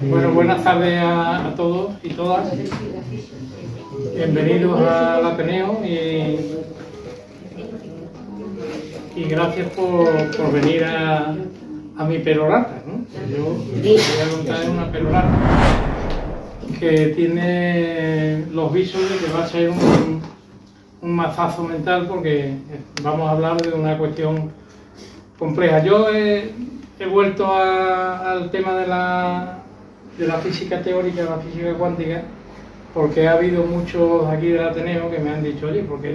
Bueno, buenas tardes a todos y todas. Bienvenidos al Ateneo y gracias por venir a mi perorata, ¿no? Yo voy a contar una perorata que tiene los visos de que va a ser un mazazo mental, porque vamos a hablar de una cuestión compleja. Yo he vuelto al tema de la física teórica, la física cuántica, porque ha habido muchos aquí del Ateneo que me han dicho: oye, ¿por qué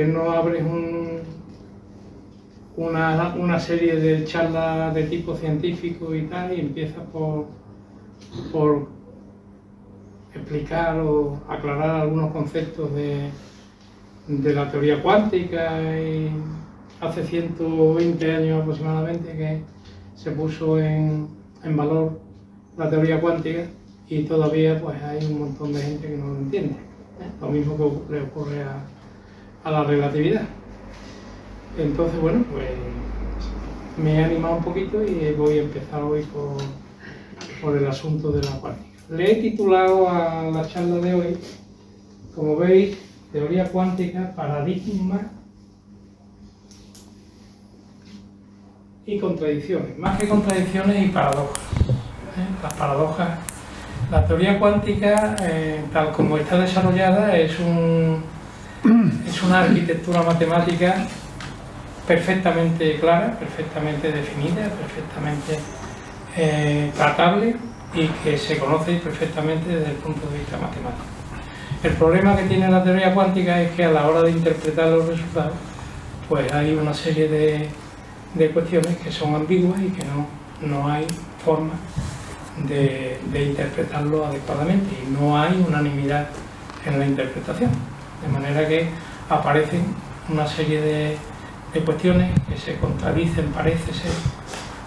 no abres una serie de charlas de tipo científico y tal, y empiezas por explicar o aclarar algunos conceptos de la teoría cuántica? Y hace 120 años aproximadamente que se puso en valor la teoría cuántica, y todavía pues hay un montón de gente que no lo entiende. Lo mismo que le ocurre a la relatividad. Entonces, bueno, pues me he animado un poquito y voy a empezar hoy por el asunto de la cuántica. Le he titulado a la charla de hoy, como veis, teoría cuántica, paradigma y contradicciones. Más que contradicciones, y paradojas. Las paradojas. La teoría cuántica, tal como está desarrollada, es una arquitectura matemática perfectamente clara, perfectamente definida, perfectamente tratable, y que se conoce perfectamente desde el punto de vista matemático. El problema que tiene la teoría cuántica es que a la hora de interpretar los resultados, pues hay una serie de cuestiones que son ambiguas y que no hay forma de interpretarlo adecuadamente, y no hay unanimidad en la interpretación, de manera que aparecen una serie de cuestiones que se contradicen, parece ser,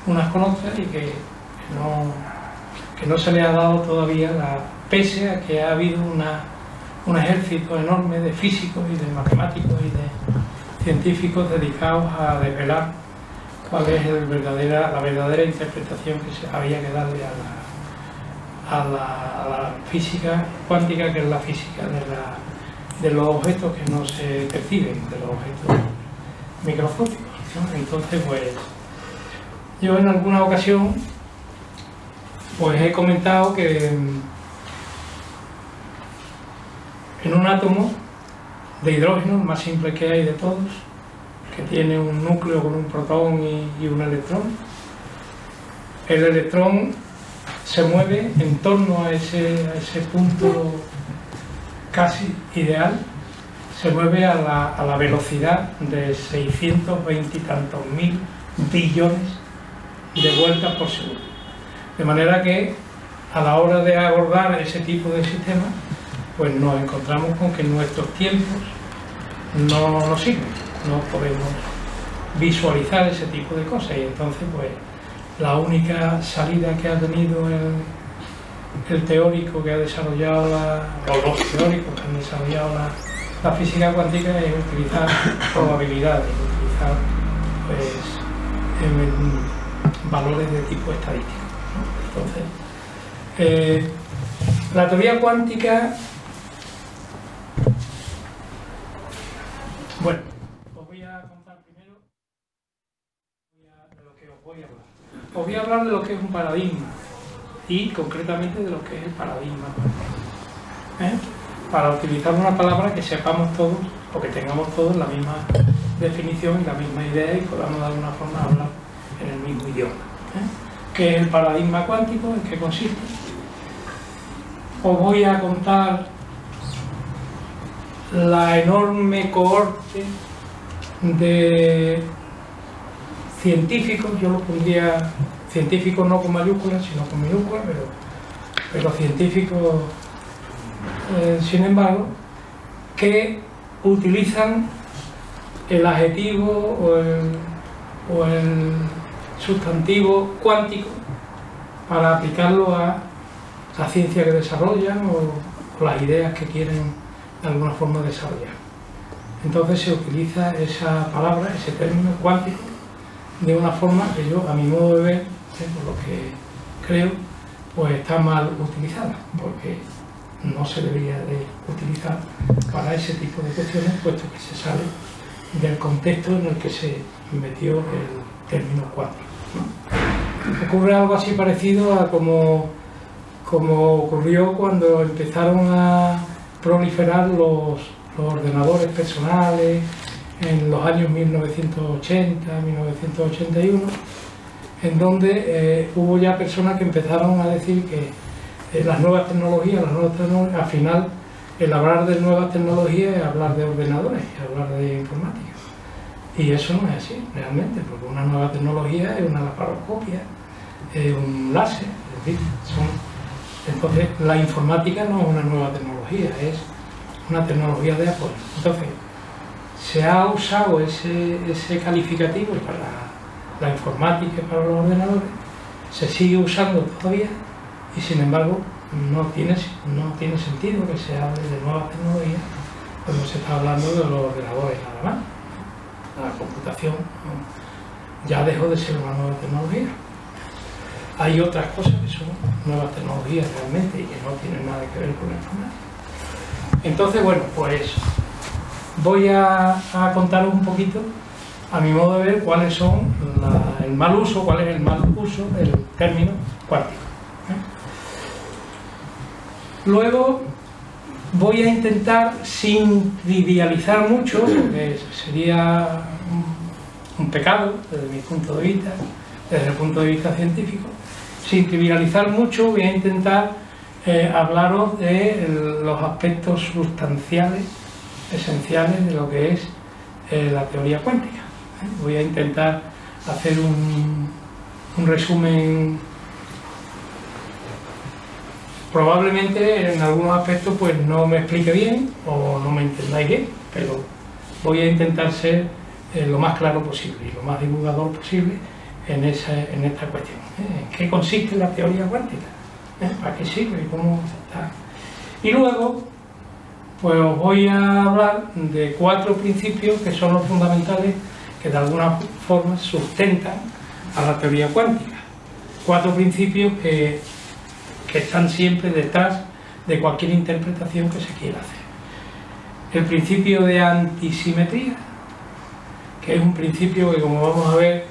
unas con otras, y que no se le ha dado todavía pese a que ha habido un ejército enorme de físicos y de matemáticos y de científicos dedicados a desvelar cuál es la verdadera interpretación que se había que darle a la física cuántica, que es la física de los objetos que no se perciben, de los objetos microscópicos, ¿no? Entonces, pues yo en alguna ocasión pues he comentado que en un átomo de hidrógeno, el más simple que hay de todos, que tiene un núcleo con un protón y un electrón, el electrón se mueve en torno a ese punto casi ideal, se mueve a la velocidad de 620 y tantos mil billones de vueltas por segundo. De manera que a la hora de abordar ese tipo de sistema, pues nos encontramos con que nuestros tiempos no nos sirven, no podemos visualizar ese tipo de cosas, y entonces pues la única salida que ha tenido el teórico que ha desarrollado los teóricos que han desarrollado la física cuántica es utilizar probabilidades, utilizar pues valores de tipo estadístico, ¿no? Entonces, la teoría cuántica, bueno, os voy a contar primero de lo que os voy a hablar. Os voy a hablar de lo que es un paradigma, y concretamente de lo que es el paradigma cuántico, para utilizar una palabra que sepamos todos, o que tengamos todos la misma definición y la misma idea, y podamos de alguna forma hablar en el mismo idioma. ¿Qué es el paradigma cuántico? ¿En qué consiste? Os voy a contar la enorme cohorte de científicos, yo lo pondría científicos no con mayúsculas sino con minúsculas, pero científicos sin embargo, que utilizan el adjetivo o el sustantivo cuántico para aplicarlo a la ciencia que desarrollan o las ideas que quieren de alguna forma desarrollar. Entonces se utiliza esa palabra, ese término cuántico, de una forma que yo, a mi modo de ver, por lo que creo, pues está mal utilizada, porque no se debería de utilizar para ese tipo de cuestiones, puesto que se sale del contexto en el que se metió el término cuántico, ¿no? Ocurre algo así parecido a como ocurrió cuando empezaron a proliferar los ordenadores personales en los años 1980, 1981, en donde hubo ya personas que empezaron a decir que las nuevas tecnologías, al final el hablar de nuevas tecnologías es hablar de ordenadores, es hablar de informática. Y eso no es así, realmente, porque una nueva tecnología es una laparoscopia, es un láser, es decir, entonces la informática no es una nueva tecnología, es una tecnología de apoyo. Entonces, se ha usado ese calificativo para la informática y para los ordenadores, se sigue usando todavía y sin embargo no tiene sentido que se hable de nuevas tecnologías cuando se está hablando de los ordenadores nada más. La computación ya dejó de ser una nueva tecnología. Hay otras cosas que son nuevas tecnologías realmente y que no tienen nada que ver con la informática. Entonces, bueno, pues voy a contaros un poquito, a mi modo de ver, cuál es el mal uso del término cuántico. Luego voy a intentar, sin trivializar mucho, porque sería un pecado desde mi punto de vista, desde el punto de vista científico, sin trivializar mucho voy a intentar hablaros de los aspectos sustanciales, esenciales de lo que es la teoría cuántica. Voy a intentar hacer un resumen. Probablemente en algunos aspectos pues no me explique bien o no me entendáis bien, pero voy a intentar ser lo más claro posible y lo más divulgador posible en esta cuestión. ¿En qué consiste la teoría cuántica? ¿Para qué sirve? ¿Cómo está? Y luego pues os voy a hablar de 4 principios que son los fundamentales que de alguna forma sustentan a la teoría cuántica. 4 principios que están siempre detrás de cualquier interpretación que se quiera hacer. El principio de antisimetría, que es un principio que, como vamos a ver,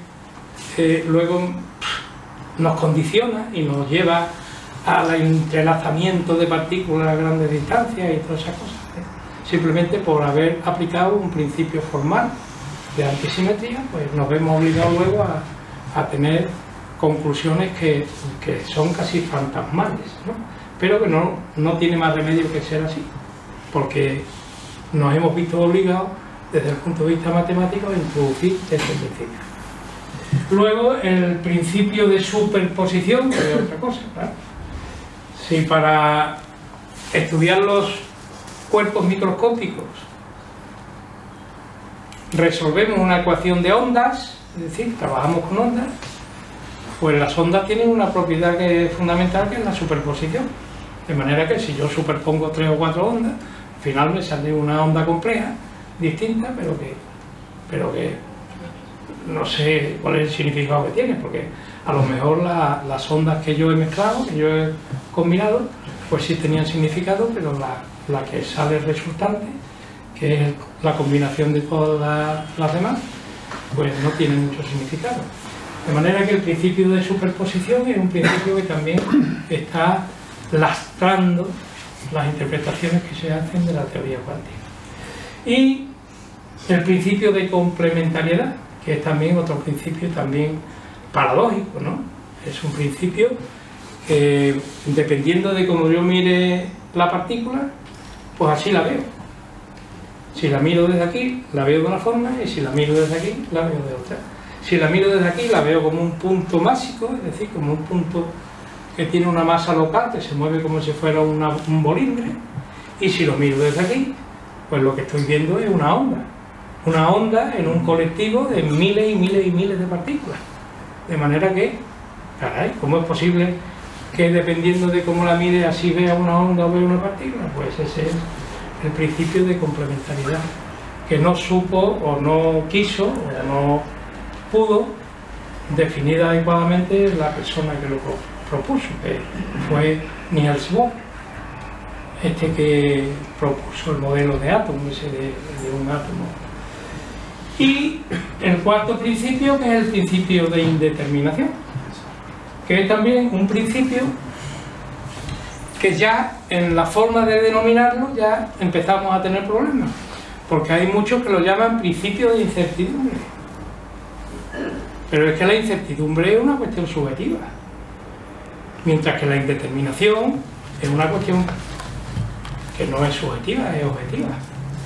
luego nos condiciona y nos lleva al entrelazamiento de partículas a grandes distancias y todas esas cosas, simplemente por haber aplicado un principio formal de antisimetría, pues nos vemos obligados luego a tener conclusiones que son casi fantasmales, ¿no? Pero que no tiene más remedio que ser así, porque nos hemos visto obligados desde el punto de vista matemático a introducir este principio. Luego el principio de superposición, que es otra cosa, ¿verdad? Si para estudiar los cuerpos microscópicos resolvemos una ecuación de ondas, es decir, trabajamos con ondas, pues las ondas tienen una propiedad que es fundamental, que es la superposición. De manera que si yo superpongo 3 o 4 ondas, al final me sale una onda compleja, distinta, pero que no sé cuál es el significado que tiene, porque a lo mejor las ondas que yo he mezclado, que yo he combinado, pues sí tenían significado, pero la que sale resultante, que es la combinación de todas las demás, pues no tiene mucho significado. De manera que el principio de superposición es un principio que también está lastrando las interpretaciones que se hacen de la teoría cuántica. Y el principio de complementariedad, que es también otro principio también paradójico, ¿no? Es un principio que, dependiendo de cómo yo mire la partícula, pues así la veo. Si la miro desde aquí, la veo de una forma, y si la miro desde aquí, la veo de otra. Si la miro desde aquí, la veo como un punto másico, es decir, como un punto que tiene una masa local, que se mueve como si fuera un bolígrafo, y si lo miro desde aquí, pues lo que estoy viendo es una onda en un colectivo de miles y miles y miles de partículas. De manera que, caray, ¿cómo es posible que dependiendo de cómo la mire así vea una onda o vea una partícula? Pues ese es el principio de complementariedad, que no supo o no quiso o no pudo definir adecuadamente la persona que lo propuso, que fue Niels Bohr, que propuso el modelo de átomo, ese de un átomo. Y el cuarto principio, que es el principio de indeterminación, que es también un principio que ya en la forma de denominarlo ya empezamos a tener problemas, porque hay muchos que lo llaman principio de incertidumbre, pero es que la incertidumbre es una cuestión subjetiva, mientras que la indeterminación es una cuestión que no es subjetiva, es objetiva.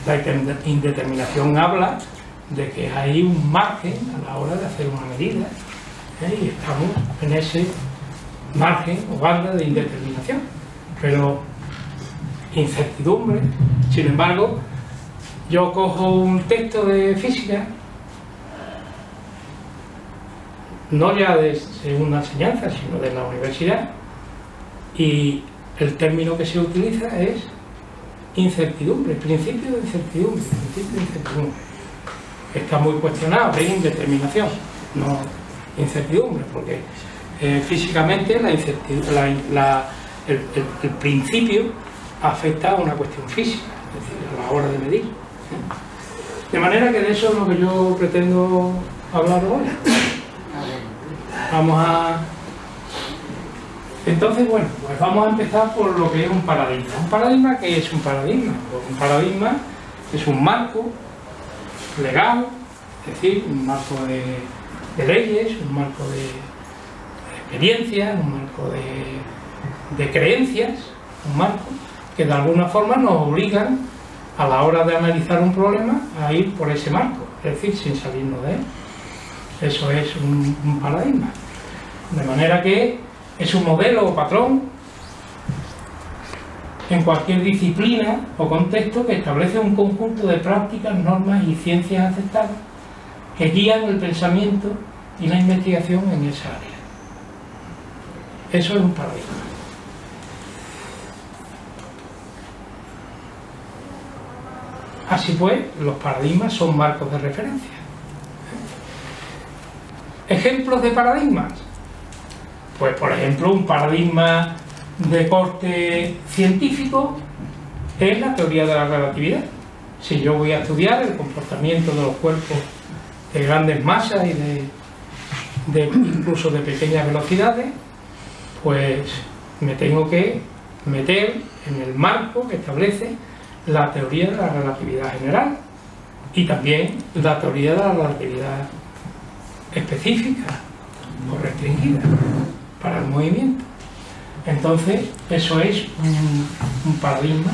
La indeterminación habla de que hay un margen a la hora de hacer una medida, y estamos en ese margen o banda de indeterminación, pero incertidumbre. Sin embargo, yo cojo un texto de física, no ya de segunda enseñanza, sino de la universidad, y el término que se utiliza es incertidumbre, principio de incertidumbre, Está muy cuestionado, es indeterminación, no incertidumbre, porque físicamente el principio afecta a una cuestión física, es decir, a la hora de medir. De manera que de eso es lo que yo pretendo hablar hoy. Entonces, bueno, pues vamos a empezar por lo que es un paradigma. ¿Un paradigma qué es un paradigma? Pues un paradigma es un marco legal, es decir, un marco de leyes, un marco de experiencias, un marco de creencias, un marco que de alguna forma nos obligan a la hora de analizar un problema a ir por ese marco, es decir, sin salirnos de él. Eso es un paradigma. De manera que es un modelo o patrón en cualquier disciplina o contexto que establece un conjunto de prácticas, normas y ciencias aceptadas que guían el pensamiento y la investigación en esa área. Eso es un paradigma. Así pues, los paradigmas son marcos de referencia. ¿Ejemplos de paradigmas? Pues, por ejemplo, un paradigma de corte científico es la teoría de la relatividad. Si yo voy a estudiar el comportamiento de los cuerpos de grandes masas y incluso de pequeñas velocidades, pues me tengo que meter en el marco que establece la teoría de la relatividad general y también la teoría de la relatividad específica o restringida para el movimiento. Entonces, eso es un paradigma.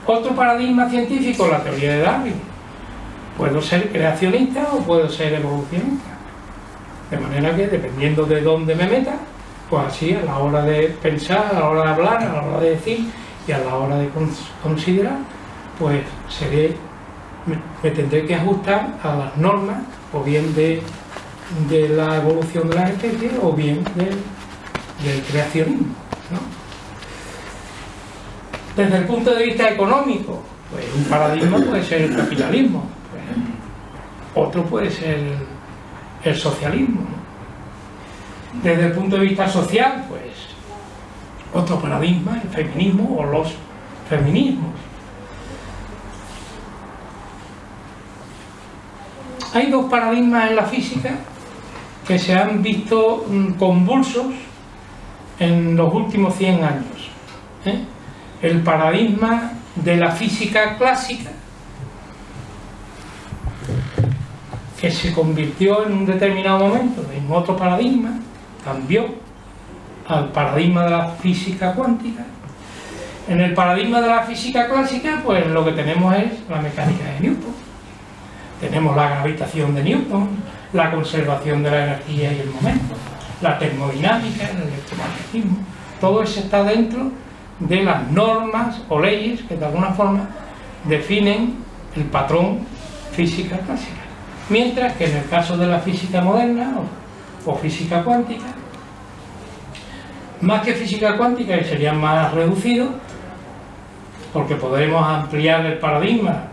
Otro paradigma científico, la teoría de Darwin. Puedo ser creacionista o puedo ser evolucionista. De manera que, dependiendo de dónde me meta, pues así, a la hora de pensar, a la hora de hablar, a la hora de decir y a la hora de considerar, pues me tendré que ajustar a las normas, o bien de la evolución de las especies, o bien del creacionismo, ¿no? Desde el punto de vista económico, pues un paradigma puede ser el capitalismo, por ejemplo. Otro puede ser el socialismo, ¿no? Desde el punto de vista social, pues otro paradigma, el feminismo o los feminismos. Hay dos paradigmas en la física que se han visto convulsos en los últimos 100 años. El paradigma de la física clásica, que se convirtió en un determinado momento en otro paradigma, cambió al paradigma de la física cuántica. En el paradigma de la física clásica, pues lo que tenemos es la mecánica de Newton. Tenemos la gravitación de Newton, la conservación de la energía y el momento, la termodinámica, el electromagnetismo. Todo eso está dentro de las normas o leyes que de alguna forma definen el patrón física clásica. Mientras que en el caso de la física moderna o física cuántica, más que física cuántica, que sería más reducido, porque podremos ampliar el paradigma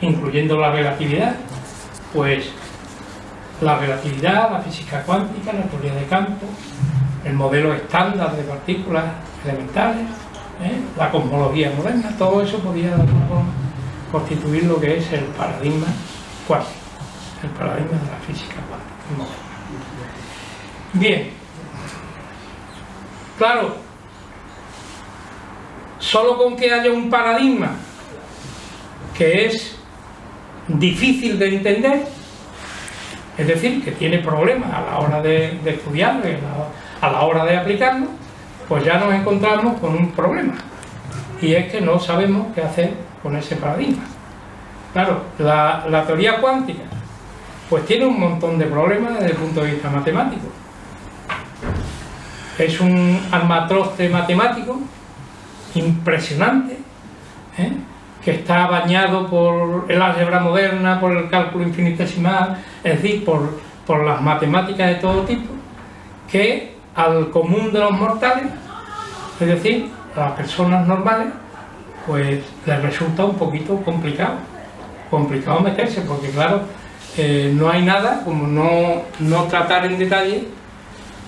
incluyendo la relatividad, pues la relatividad, la física cuántica, la teoría de campo, el modelo estándar de partículas elementales, la cosmología moderna, todo eso podía de alguna forma constituir lo que es el paradigma cuántico, el paradigma de la física cuántica moderna. Bien, claro, solo con que haya un paradigma que es difícil de entender, es decir, que tiene problemas a la hora de estudiarlo, a la hora de aplicarlo, pues ya nos encontramos con un problema, y es que no sabemos qué hacer con ese paradigma. Claro, la teoría cuántica pues tiene un montón de problemas desde el punto de vista matemático. Es un armatroste matemático impresionante, que está bañado por el álgebra moderna, por el cálculo infinitesimal, es decir, por las matemáticas de todo tipo, que al común de los mortales, es decir, a las personas normales, pues les resulta un poquito complicado meterse, porque claro, no hay nada como no tratar en detalle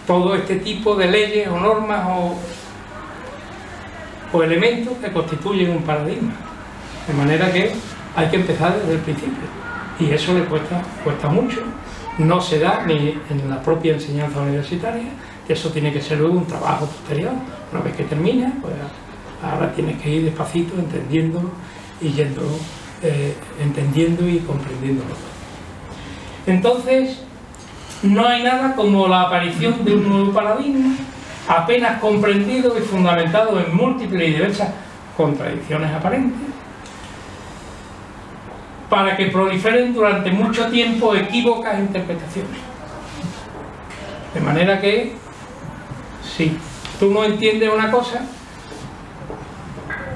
todo este tipo de leyes o normas o elementos que constituyen un paradigma, de manera que hay que empezar desde el principio, y eso le cuesta mucho, no se da ni en la propia enseñanza universitaria, eso tiene que ser luego un trabajo posterior. Una vez que termina, pues ahora tienes que ir despacito entendiéndolo y entendiendo y comprendiéndolo. Entonces, no hay nada como la aparición de un nuevo paradigma, apenas comprendido y fundamentado en múltiples y diversas contradicciones aparentes, para que proliferen durante mucho tiempo equívocas interpretaciones. De manera que, si tú no entiendes una cosa,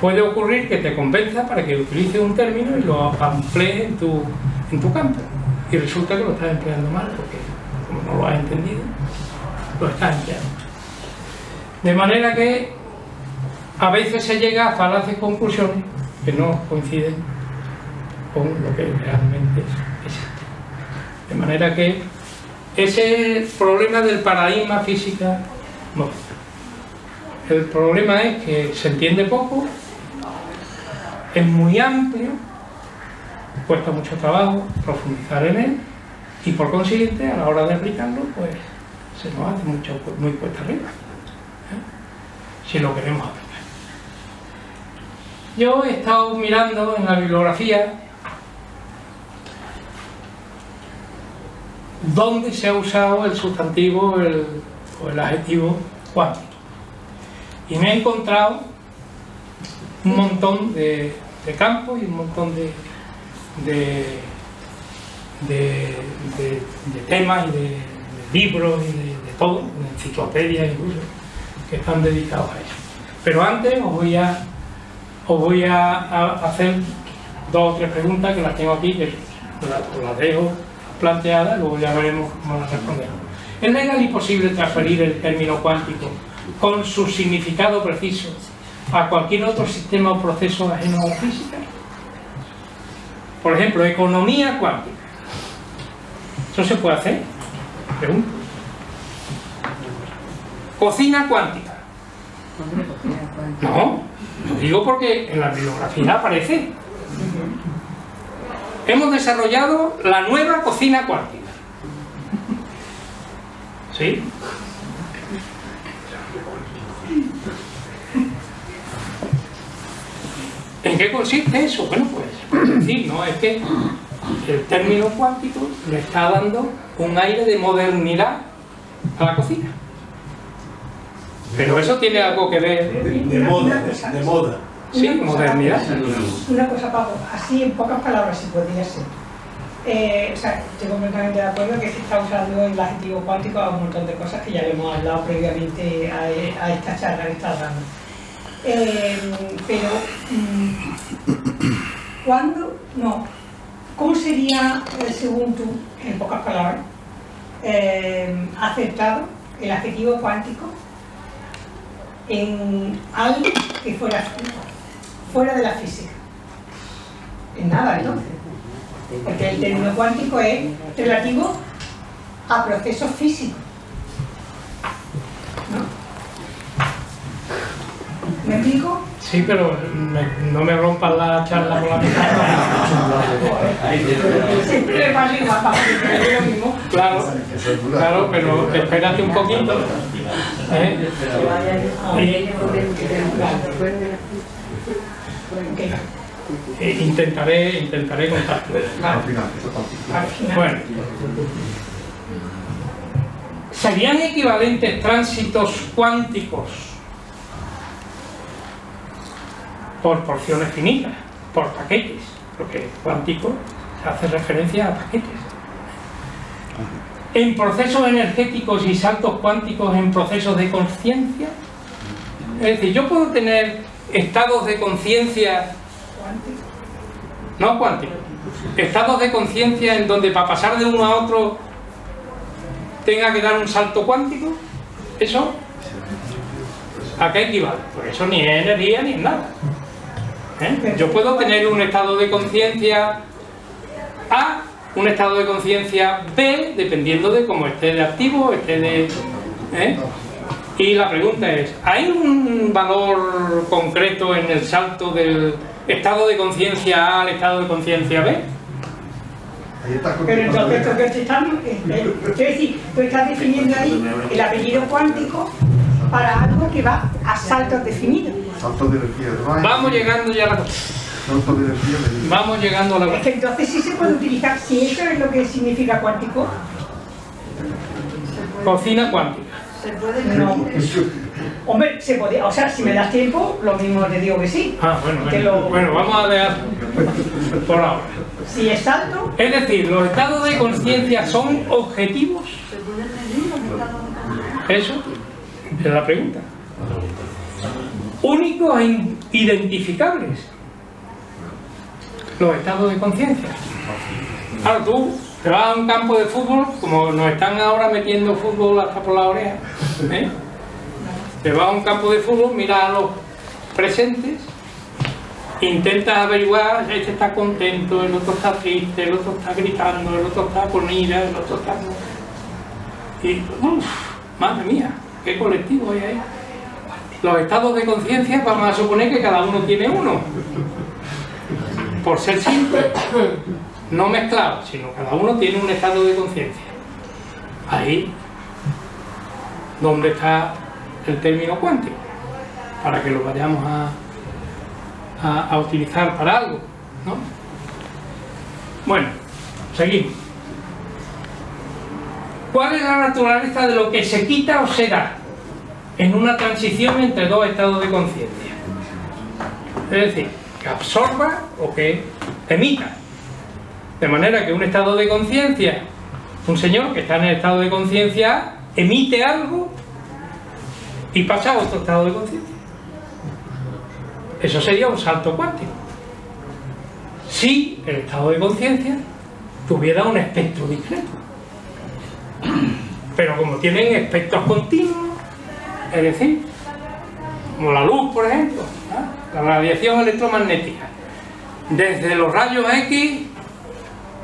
puede ocurrir que te convenza para que utilices un término y lo emplees en tu campo, y resulta que lo estás empleando mal, porque como no lo has entendido, lo estás empleando. De manera que a veces se llega a falaces conclusiones que no coinciden con lo que realmente existe. De manera que ese es el problema del paradigma física moderna. El problema es que se entiende poco, es muy amplio, cuesta mucho trabajo profundizar en él, y por consiguiente a la hora de aplicarlo pues se nos hace muy cuesta arriba, si lo queremos aplicar. Yo he estado mirando en la bibliografía dónde se ha usado el sustantivo o el adjetivo cuántico, y me he encontrado un montón de campos y un montón de temas y de libros y de todo, de enciclopedias incluso, que están dedicados a eso. Pero antes os voy a hacer 2 o 3 preguntas que las tengo aquí, que las dejo planteadas, luego ya veremos cómo las respondemos. ¿Es legal y posible transferir el término cuántico con su significado preciso a cualquier otro sistema o proceso ajeno a la física? Por ejemplo, economía cuántica. ¿Eso se puede hacer? Pregunto. Cocina cuántica. No, lo digo porque en la bibliografía aparece. Hemos desarrollado la nueva cocina cuántica. ¿Sí? ¿En qué consiste eso? Bueno, pues, es decir, no es que el término cuántico le está dando un aire de modernidad a la cocina. Pero eso tiene algo que ver... De moda. Sí, modernidad. Una cosa, Pablo, así en pocas palabras, si podría ser. O sea, estoy completamente de acuerdo que se está usando el adjetivo cuántico a un montón de cosas que ya hemos hablado previamente a esta charla que está dando. Pero, ¿cómo sería, según tú, en pocas palabras, aceptado el adjetivo cuántico en algo que fuera de la física? En nada, entonces. Porque el término cuántico es relativo a procesos físicos, ¿no? ¿Me explico? Sí, pero no me rompas la charla por la mitad. Siempre le pasa igual, para que lo mismo. Claro, claro, pero espérate un poquito. Intentaré contarte. Bueno, ¿serían equivalentes tránsitos cuánticos por porciones finitas, por paquetes? Porque cuántico se hace referencia a paquetes. En procesos energéticos y saltos cuánticos en procesos de conciencia. Es decir, yo puedo tener estados de conciencia, no cuánticos, estados de conciencia en donde para pasar de uno a otro tenga que dar un salto cuántico. ¿Eso a qué equivale? Pues eso ni es energía ni es nada. Yo puedo tener un estado de conciencia A, un estado de conciencia B, dependiendo de cómo esté de activo, esté de... Y la pregunta es, ¿hay un valor concreto en el salto del estado de conciencia A al estado de conciencia B? Pero entonces tú estás definiendo ahí el apellido cuántico para algo que va a saltos definidos. Saltos de energía. Vamos llegando ya a la cosa. Saltos de energía. Vamos llegando a la cosa. Es que entonces sí se puede utilizar, si eso es lo que significa cuántico. Cocina cuántica. Se puede No. Hombre, se podía, o sea, si me das tiempo, lo mismo te digo que sí. Bueno, vamos a dejar por ahora. Si es salto, Es decir, los estados de conciencia son objetivos. se pueden medir los estados de conciencia. Eso es la pregunta. Únicos e identificables. Los estados de conciencia. Claro, tú te vas a un campo de fútbol, como nos están ahora metiendo fútbol hasta por la oreja, te vas a un campo de fútbol, miras a los presentes, intentas averiguar, este está contento, el otro está triste, el otro está gritando, el otro está con ira, el otro está... Y, madre mía, qué colectivo hay ahí. Los estados de conciencia, vamos a suponer que cada uno tiene uno. Por ser simple, no mezclado, sino cada uno tiene un estado de conciencia. Ahí, donde está el término cuántico, para que lo vayamos a utilizar para algo, ¿no? Bueno, seguimos. ¿Cuál es la naturaleza de lo que se quita o se da en una transición entre dos estados de conciencia? Es decir, que absorba o que emita. De manera que un estado de conciencia, un señor que está en el estado de conciencia A, emite algo y pasa a otro estado de conciencia. Eso sería un salto cuántico. Si el estado de conciencia tuviera un espectro discreto. Pero como tienen espectros continuos, es decir, como la luz, por ejemplo, la radiación electromagnética, desde los rayos X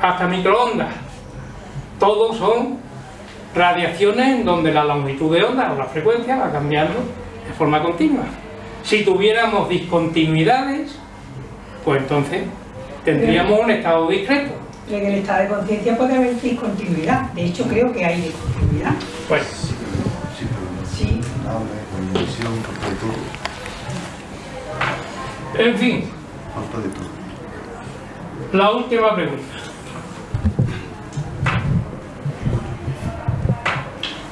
hasta microondas, todos son radiaciones en donde la longitud de onda o la frecuencia va cambiando de forma continua. Si tuviéramos discontinuidades, pues entonces tendríamos un estado discreto. en el estado de conciencia puede haber discontinuidad. De hecho, creo que hay discontinuidad. Pues, Sí. en fin, Falta de todo. la última pregunta.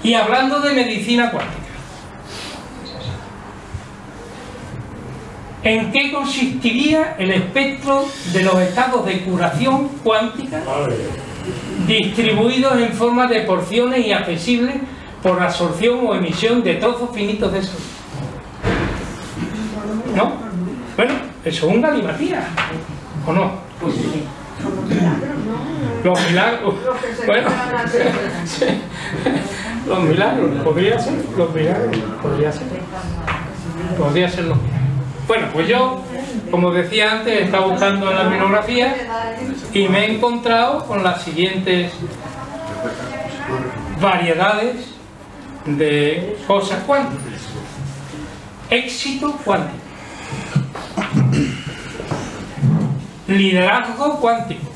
Y hablando de medicina cuántica, ¿en qué consistiría el espectro de los estados de curación cuántica distribuidos en forma de porciones y accesibles por absorción o emisión de trozos finitos de salud? ¿No? Bueno, eso es un galimatías, ¿o no? Los milagros. Bueno, sí. Los milagros, podría ser, los milagros, podría ser. Podría ser los milagros. Bueno, pues yo, como decía antes, he estado buscando en la bibliografía y me he encontrado con las siguientes variedades de cosas cuánticas. Éxito cuántico, liderazgo cuántico,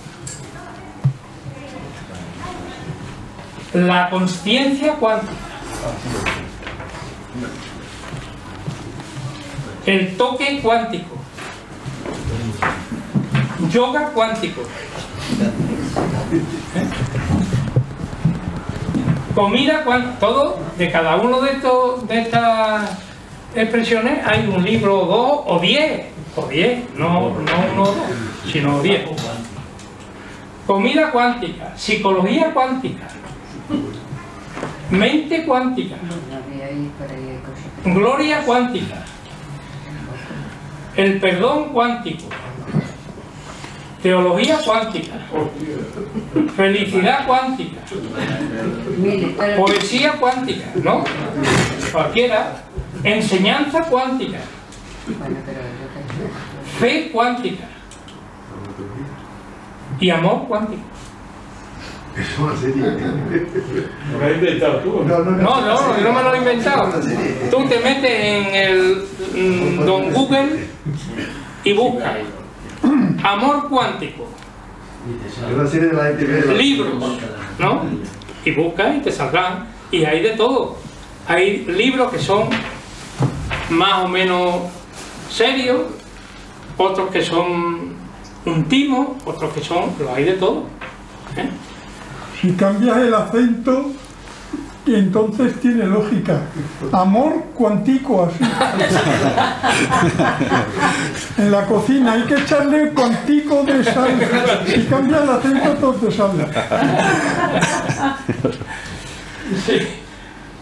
la consciencia cuántica, el toque cuántico, yoga cuántico, comida cuántica. Todo de cada uno de estas expresiones hay un libro o dos o 10, no uno o dos, sino 10. Comida cuántica, psicología cuántica, mente cuántica, gloria cuántica, el perdón cuántico, teología cuántica, felicidad cuántica, poesía cuántica, ¿no? Cualquiera, enseñanza cuántica, fe cuántica y amor cuántico. Es una serie. ¿Lo has inventado tú? No, No, yo no me lo he inventado. Tú te metes en el Don Google y buscas amor cuántico, Es una serie de la NTV. libros, ¿no? Y buscas y te saldrán. Y hay de todo. Hay libros que son más o menos serios, otros que son íntimos, otros que son... Lo hay de todo. Si cambias el acento, entonces tiene lógica. Amor cuantico, así. En la cocina hay que echarle cuantico de sal. Si cambias el acento, todo te sale. Sí.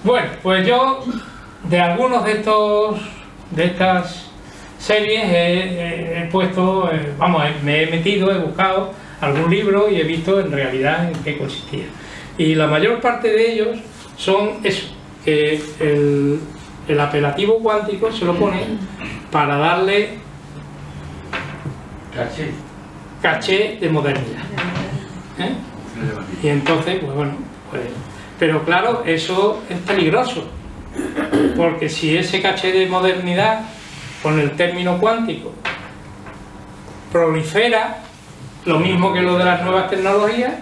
Bueno, pues yo de algunos de estas series he puesto, me he metido, he buscado algún libro y he visto en realidad en qué consistía. Y la mayor parte de ellos son eso, que el apelativo cuántico se lo ponen para darle caché de modernidad. Y entonces, pues bueno, pero claro, eso es peligroso, porque si ese caché de modernidad con el término cuántico prolifera, lo mismo que lo de las nuevas tecnologías,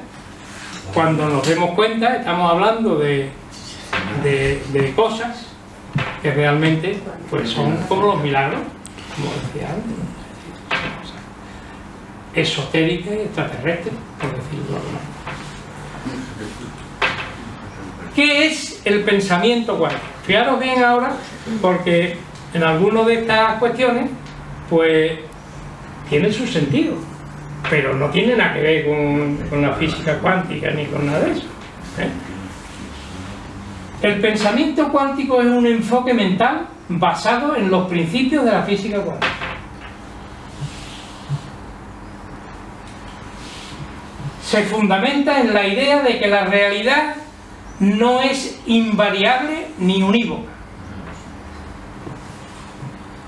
cuando nos demos cuenta estamos hablando de cosas que realmente pues son como los milagros, como decía antes, ¿no? Cosas esotéricas y extraterrestres, por decirlo de alguna manera. ¿Qué es el pensamiento cuántico? Fijaros bien ahora, porque en algunas de estas cuestiones pues tienen su sentido, pero no tiene nada que ver con la física cuántica ni con nada de eso. El pensamiento cuántico es un enfoque mental basado en los principios de la física cuántica. Se fundamenta en la idea de que la realidad no es invariable ni unívoca,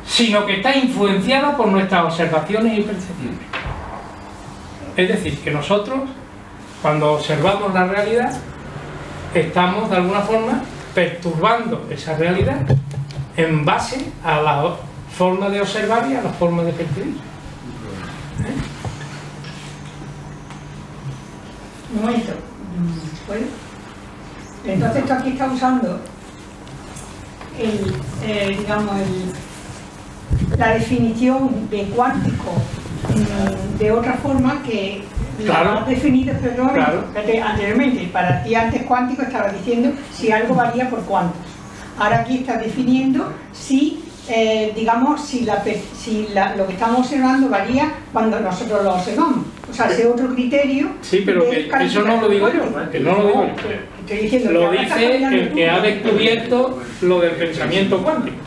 sino que está influenciada por nuestras observaciones y percepciones. Es decir, que nosotros, cuando observamos la realidad, estamos de alguna forma perturbando esa realidad en base a la forma de observar y a la forma de percibir. Un momento. ¿Puedo? Entonces tú aquí estás usando la definición de cuántico de otra forma que Claro. la has definido, pero Claro. anteriormente. Para ti antes cuántico estaba diciendo si algo varía por cuántos. Ahora aquí estás definiendo si, si lo que estamos observando varía cuando nosotros lo observamos. O sea, ese otro criterio. Sí, pero que eso no lo digo yo, que no lo digo yo. Estoy diciendo Lo que ahora estás dice cambiando el tú. que ha descubierto lo del pensamiento cuántico.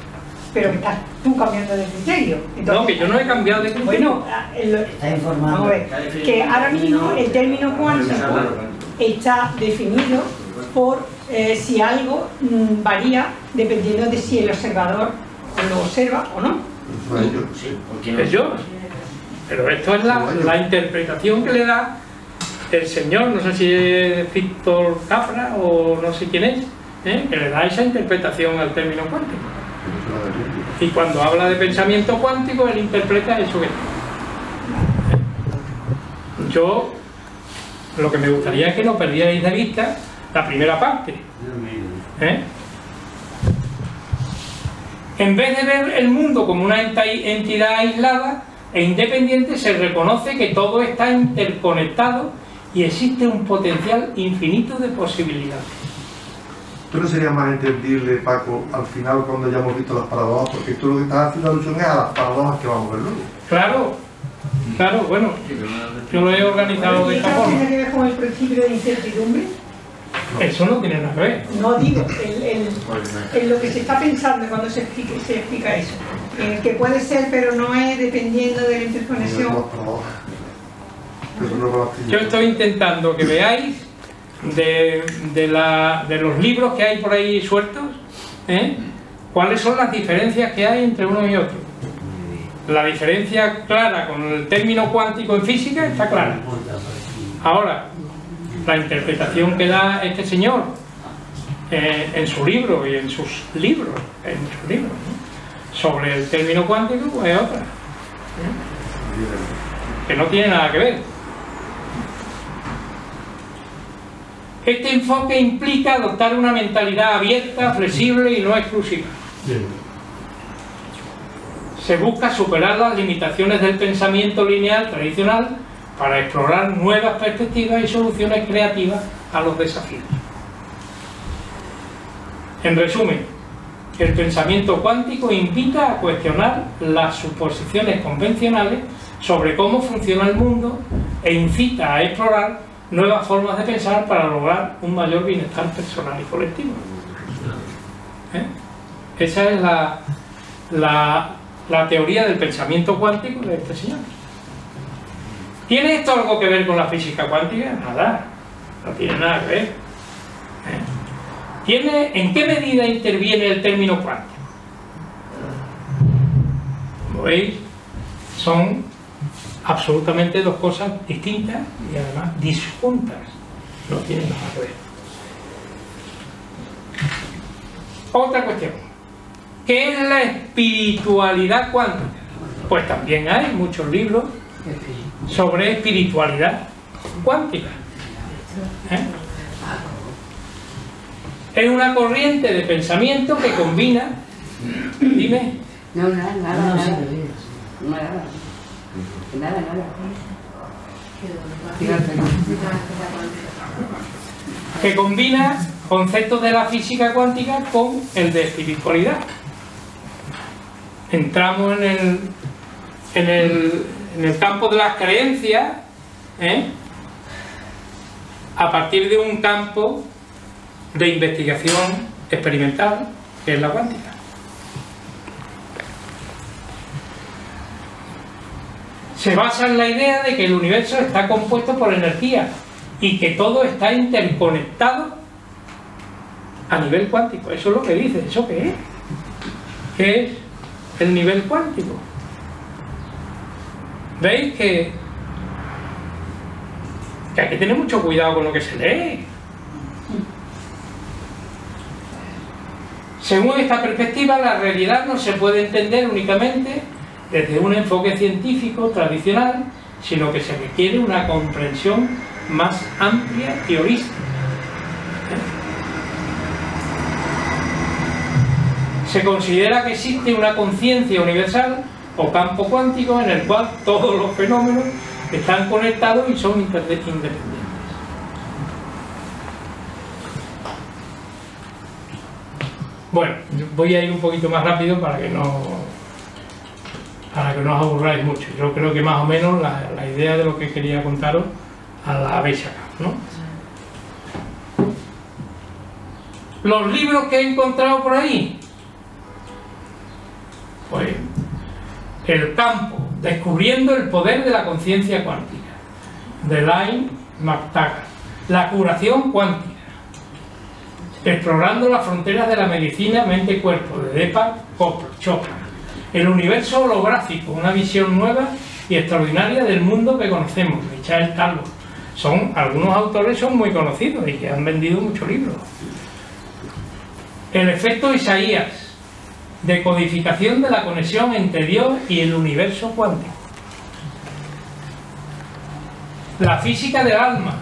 Pero que estás tú cambiando de criterio. Entonces, No, que yo no he cambiado de criterio. bueno, Está informando. vamos a ver, que ahora mismo el término cuántico está definido por si algo varía dependiendo de si el observador lo observa o no. Es yo. Pero esto es la interpretación que le da el señor, no sé si es Víctor Capra o no sé quién es, que le da esa interpretación al término cuántico. Y cuando habla de pensamiento cuántico, él interpreta eso que... Yo lo que me gustaría es que no perdierais de vista la primera parte. En vez de ver el mundo como una entidad aislada e independiente, se reconoce que todo está interconectado y existe un potencial infinito de posibilidades. ¿Tú no sería más entendible, Paco, al final cuando ya hemos visto las paradojas? Porque tú lo que estás haciendo alusión es a las paradojas que vamos a ver luego. Claro, claro, bueno, yo lo he organizado de esta ¿Eso forma. tiene que ver con el principio de incertidumbre? Eso no tiene nada que ver. No digo, en lo que se está pensando cuando se explica eso. Que puede ser, pero no es dependiendo de la interconexión. Yo estoy intentando que veáis de los libros que hay por ahí sueltos, cuáles son las diferencias que hay entre uno y otro. La diferencia clara con el término cuántico en física está clara. Ahora, la interpretación que da este señor en su libro y en sus libros, ¿no? Sobre el término cuántico, pues es otra, que no tiene nada que ver. Este enfoque implica adoptar una mentalidad abierta, flexible y no exclusiva. Se busca superar las limitaciones del pensamiento lineal tradicional para explorar nuevas perspectivas y soluciones creativas a los desafíos. En resumen, el pensamiento cuántico invita a cuestionar las suposiciones convencionales sobre cómo funciona el mundo e incita a explorar nuevas formas de pensar para lograr un mayor bienestar personal y colectivo. Esa es la teoría del pensamiento cuántico de este señor. ¿Tiene esto algo que ver con la física cuántica? Nada, no tiene nada que ver. ¿En qué medida interviene el término cuántico? Como veis, son absolutamente dos cosas distintas y además disjuntas. No tienen nada que ver. Otra cuestión. ¿Qué es la espiritualidad cuántica? Pues también hay muchos libros sobre espiritualidad cuántica. Es una corriente de pensamiento que combina... Dime. No, nada. Que combina conceptos de la física cuántica con el de espiritualidad. Entramos en el campo de las creencias, a partir de un campo de investigación experimental, que es la cuántica. Se basa en la idea de que el universo está compuesto por energía y que todo está interconectado a nivel cuántico. Eso es lo que dice. ¿Eso qué es? ¿Qué es el nivel cuántico? ¿Veis que hay que tener mucho cuidado con lo que se lee? Según esta perspectiva, la realidad no se puede entender únicamente desde un enfoque científico tradicional, sino que se requiere una comprensión más amplia y holística. Se considera que existe una conciencia universal o campo cuántico en el cual todos los fenómenos están conectados y son independientes. Bueno, voy a ir un poquito más rápido para que no os aburráis mucho. Yo creo que más o menos la idea de lo que quería contaros la habéis sacado, ¿no? Los libros que he encontrado por ahí, pues El campo, descubriendo el poder de la conciencia cuántica, de Elaine McTaggart. La curación cuántica, explorando las fronteras de la medicina mente-cuerpo, de Deepak Chopra. El universo holográfico, una visión nueva y extraordinaria del mundo que conocemos, de Michael Talbot. algunos autores son muy conocidos y que han vendido muchos libros. El efecto Isaías, decodificación de la conexión entre Dios y el universo cuántico. La física del alma,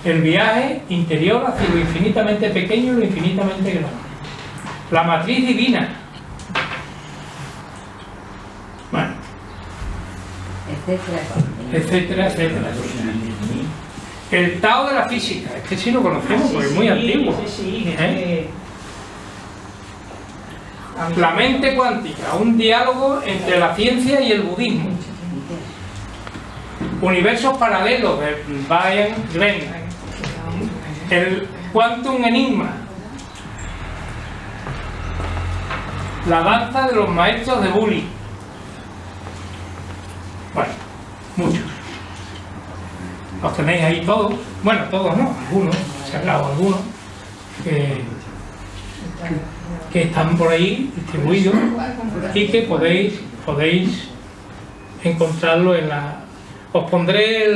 el viaje interior hacia lo infinitamente pequeño y lo infinitamente grande. La matriz divina. Bueno, etcétera, etcétera. El Tao de la física, este sí lo conocemos porque es muy antiguo. La mente cuántica, un diálogo entre la ciencia y el budismo. Universos paralelos de Brian Greene. El Quantum Enigma. La danza de los maestros de Bully. Bueno, muchos. Los tenéis ahí todos. Bueno, todos no, algunos. Se ha hablado algunos. Que están por ahí distribuidos y que podéis encontrarlo en la... Os pondré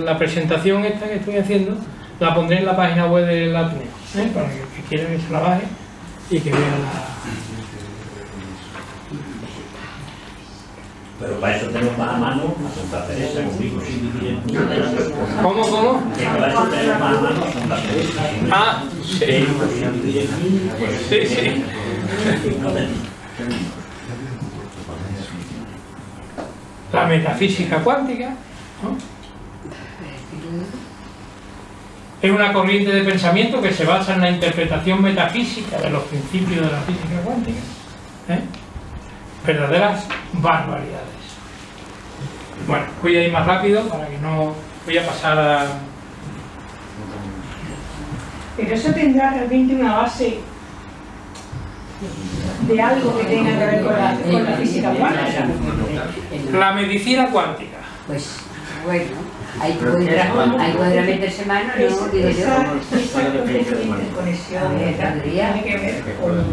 la presentación esta que estoy haciendo, la pondré en la página web del Ateneo, para que quiera que se la baje y que vea la... Pero para eso tenemos más a mano a Santa Teresa, conmigo. ¿Cómo? Que para eso tenemos más a mano a Santa Teresa. Ah, sí. Sí. La metafísica cuántica, ¿no? Es una corriente de pensamiento que se basa en la interpretación metafísica de los principios de la física cuántica. Verdaderas barbaridades. Bueno, voy a ir más rápido para que no... Voy a pasar a... Pero eso tendrá realmente una base de algo que tenga que ver con la física cuántica. La medicina cuántica. Pues bueno, ahí podrá meterse mano, ¿no? Digo yo. Esa interconexión tiene que ver con el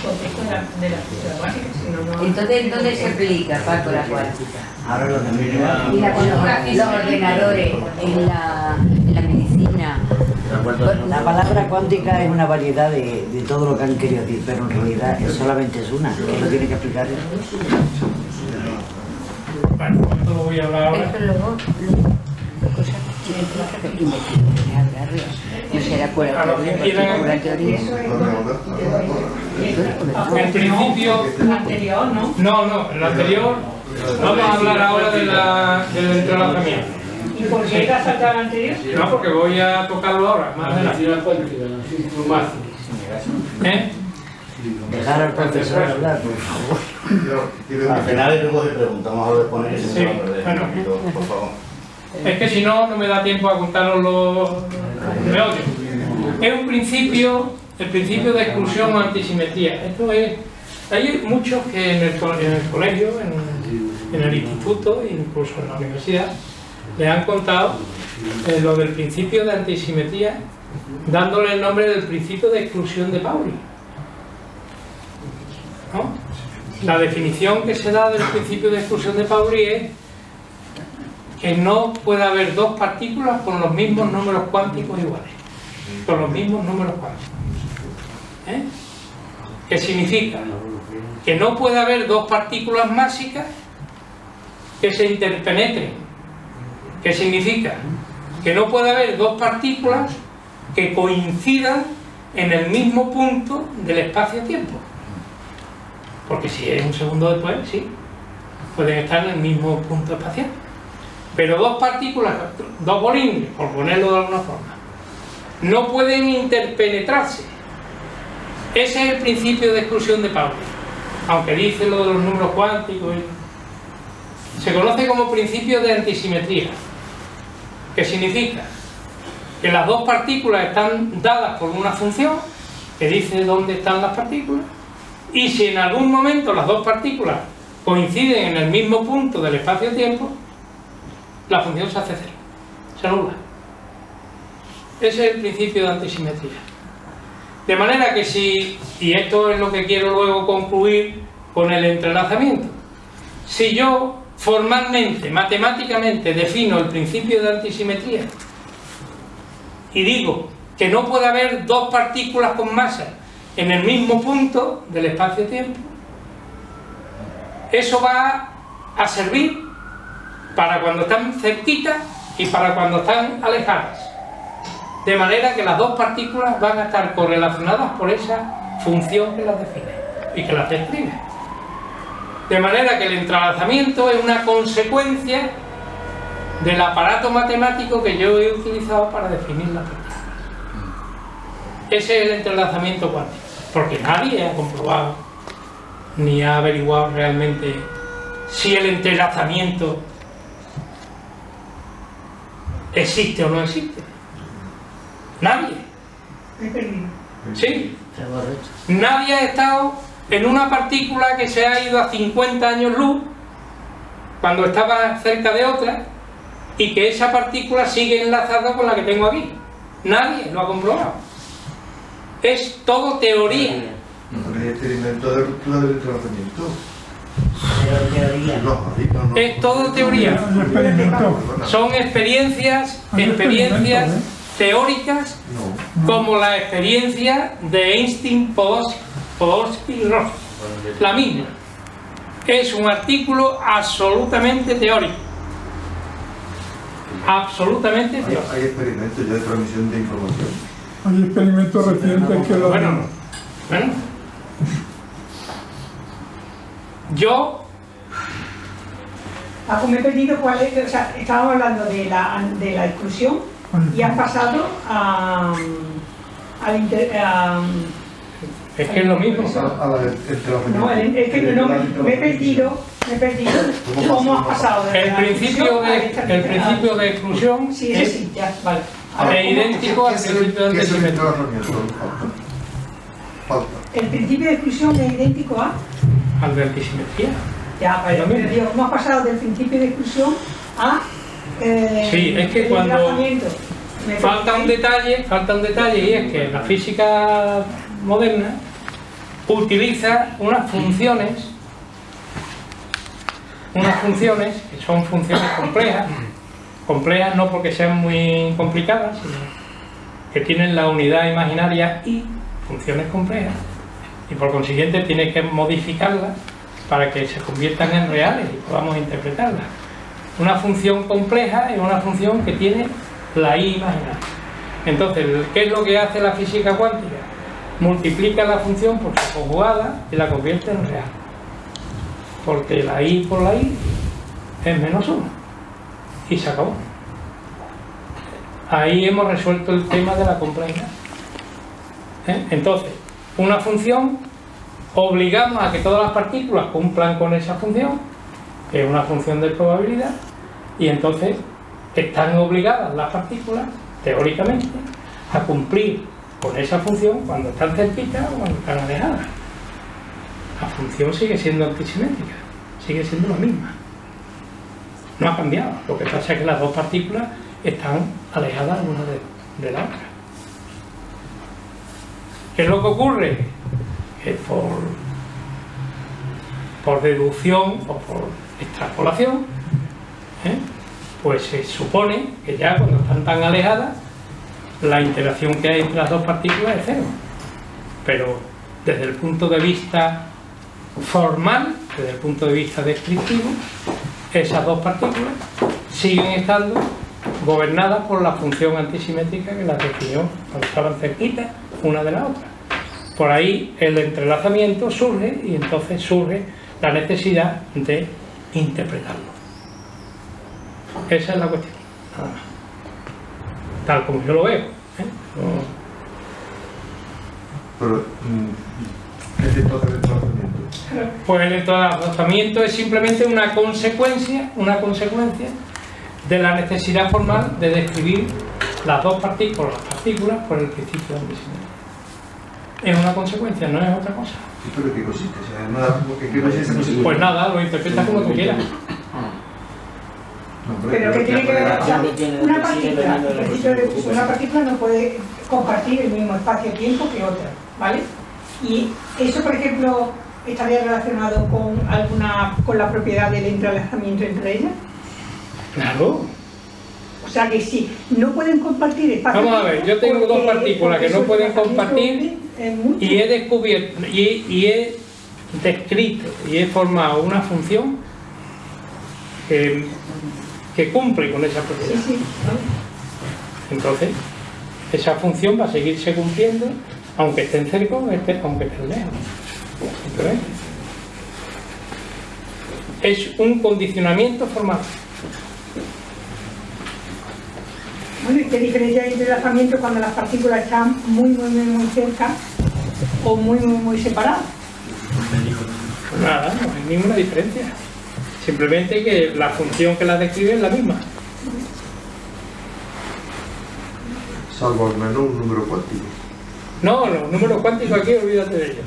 contexto de la física cuántica. Entonces, ¿dónde se aplica, Paco, la cuántica? Ahora lo también Los ordenadores, en la medicina. La palabra cuántica es una variedad de todo lo que han querido decir, pero en realidad solamente es una, que lo tiene que explicar él. Bueno, esto lo voy a hablar ahora. Pero luego, cosas científicas que investigan, no será por la teoría. El principio... El anterior, ¿no? No, el anterior... Vamos a hablar ahora del entrelazamiento. ¿Y por qué te has saltado el anterior? No, porque voy a tocarlo ahora, más adelante. Dejar al profesor hablar, por favor. Al final luego le preguntamos a los exponentes si se van a perder. Bueno. Por favor. Es que si no, no me da tiempo a contaros los meollos. Es un principio, el principio de exclusión o antisimetría. Esto es... Hay muchos que en el colegio, en el instituto, incluso en la universidad, les han contado lo del principio de antisimetría, dándole el nombre del principio de exclusión de Pauli, ¿no? La definición que se da del principio de exclusión de Pauli es que no puede haber dos partículas con los mismos números cuánticos iguales, con los mismos números cuánticos. ¿Qué significa? Que no puede haber dos partículas másicas que se interpenetren. ¿Qué significa? Que no puede haber dos partículas que coincidan en el mismo punto del espacio-tiempo. Porque si es un segundo después, sí, pueden estar en el mismo punto espacial. Pero dos partículas, dos bolines, por ponerlo de alguna forma, no pueden interpenetrarse. Ese es el principio de exclusión de Pauli. Aunque dice lo de los números cuánticos, se conoce como principio de antisimetría, que significa que las dos partículas están dadas por una función que dice dónde están las partículas, y si en algún momento las dos partículas coinciden en el mismo punto del espacio-tiempo, la función se hace cero, se anula. Ese es el principio de antisimetría. De manera que si, y esto es lo que quiero luego concluir con el entrelazamiento, si yo formalmente, matemáticamente, defino el principio de antisimetría y digo que no puede haber dos partículas con masa en el mismo punto del espacio-tiempo, eso va a servir para cuando están cerquitas y para cuando están alejadas, de manera que las dos partículas van a estar correlacionadas por esa función que las define y que las describe, de manera que el entrelazamiento es una consecuencia del aparato matemático que yo he utilizado para definir las partículas. Ese es el entrelazamiento cuántico, porque nadie ha comprobado ni ha averiguado realmente si el entrelazamiento existe o no existe. Nadie. Sí. Nadie ha estado en una partícula que se ha ido a 50 años luz cuando estaba cerca de otra y que esa partícula sigue enlazada con la que tengo aquí. Nadie lo ha comprobado. Es todo teoría. El experimento de ruptura del entrelazamiento. Es todo teoría. Son experiencias teóricas, como la experiencia de Einstein, Podolsky y Ross. La misma. Es un artículo absolutamente teórico. Absolutamente teórico. Hay experimentos ya de transmisión de información. Hay experimentos recientes que lo... Bueno. Yo... Paco, me he perdido cuál es, o sea, estábamos hablando de la exclusión y has pasado es que es lo mismo. No, es que no, me he perdido cómo has pasado de el principio de exclusión sí, ese sí, ya, vale. Es idéntico al principio de antisimetría. El principio de exclusión es idéntico al de antisimetría. Ya, vale, pero digo, ¿cómo has pasado del principio de exclusión a sí, es que cuando falta un detalle y es que la física moderna utiliza unas funciones que son funciones complejas no porque sean muy complicadas, sino que tienen la unidad imaginaria y funciones complejas, y por consiguiente tiene que modificarlas para que se conviertan en reales y podamos interpretarlas. Una función compleja es una función que tiene la i imaginaria. Entonces, ¿qué es lo que hace la física cuántica? Multiplica la función por su conjugada y la convierte en real, porque la i por la i es menos 1 y se acabó. Ahí hemos resuelto el tema de la complejidad. Entonces, una función, obligamos a que todas las partículas cumplan con esa función, que es una función de probabilidad, y entonces están obligadas las partículas, teóricamente, a cumplir con esa función cuando están cerquitas o cuando están alejadas. La función sigue siendo antisimétrica, sigue siendo la misma. No ha cambiado. Lo que pasa es que las dos partículas están alejadas una de la otra. ¿Qué es lo que ocurre? Que por deducción o por extrapolación, pues se supone que ya cuando están tan alejadas la interacción que hay entre las dos partículas es cero. Pero desde el punto de vista formal, desde el punto de vista descriptivo, esas dos partículas siguen estando gobernadas por la función antisimétrica que las definió cuando estaban cerquitas una de la otra. Por ahí el entrelazamiento surge y entonces surge la necesidad de interpretarlo. Esa es la cuestión, nada más. Tal como yo lo veo. Pero, ¿qué es entonces el entrelazamiento? Pues el entrelazamiento es simplemente una consecuencia de la necesidad formal de describir las dos partículas por el principio de antisimetría. Es una consecuencia, no es otra cosa. Sí, pero ¿qué consiste? O sea, nada, ¿qué consiste? Pues nada, lo interpretas como tú quieras. Pero que tiene que ver, o sea, una partícula no puede compartir el mismo espacio-tiempo que otra, ¿vale? Y eso, por ejemplo, estaría relacionado con la propiedad del entrelazamiento entre ellas? Claro. O sea que sí, no pueden compartir espacio. Vamos a ver, yo tengo dos partículas que no pueden compartir y he descubierto, y he descrito y he formado una función que cumple con esa propiedad. Sí, sí. Entonces, esa función va a seguirse cumpliendo aunque estén cerca o aunque estén lejos. ¿Entendés? Es un condicionamiento formal. Bueno, ¿y qué diferencia hay entre entrelazamiento cuando las partículas están muy cerca o muy separadas? Pues nada, no hay ninguna diferencia. Simplemente que la función que las describe es la misma. Salvo al menos un número cuántico. No, los números cuánticos aquí, olvídate de ellos.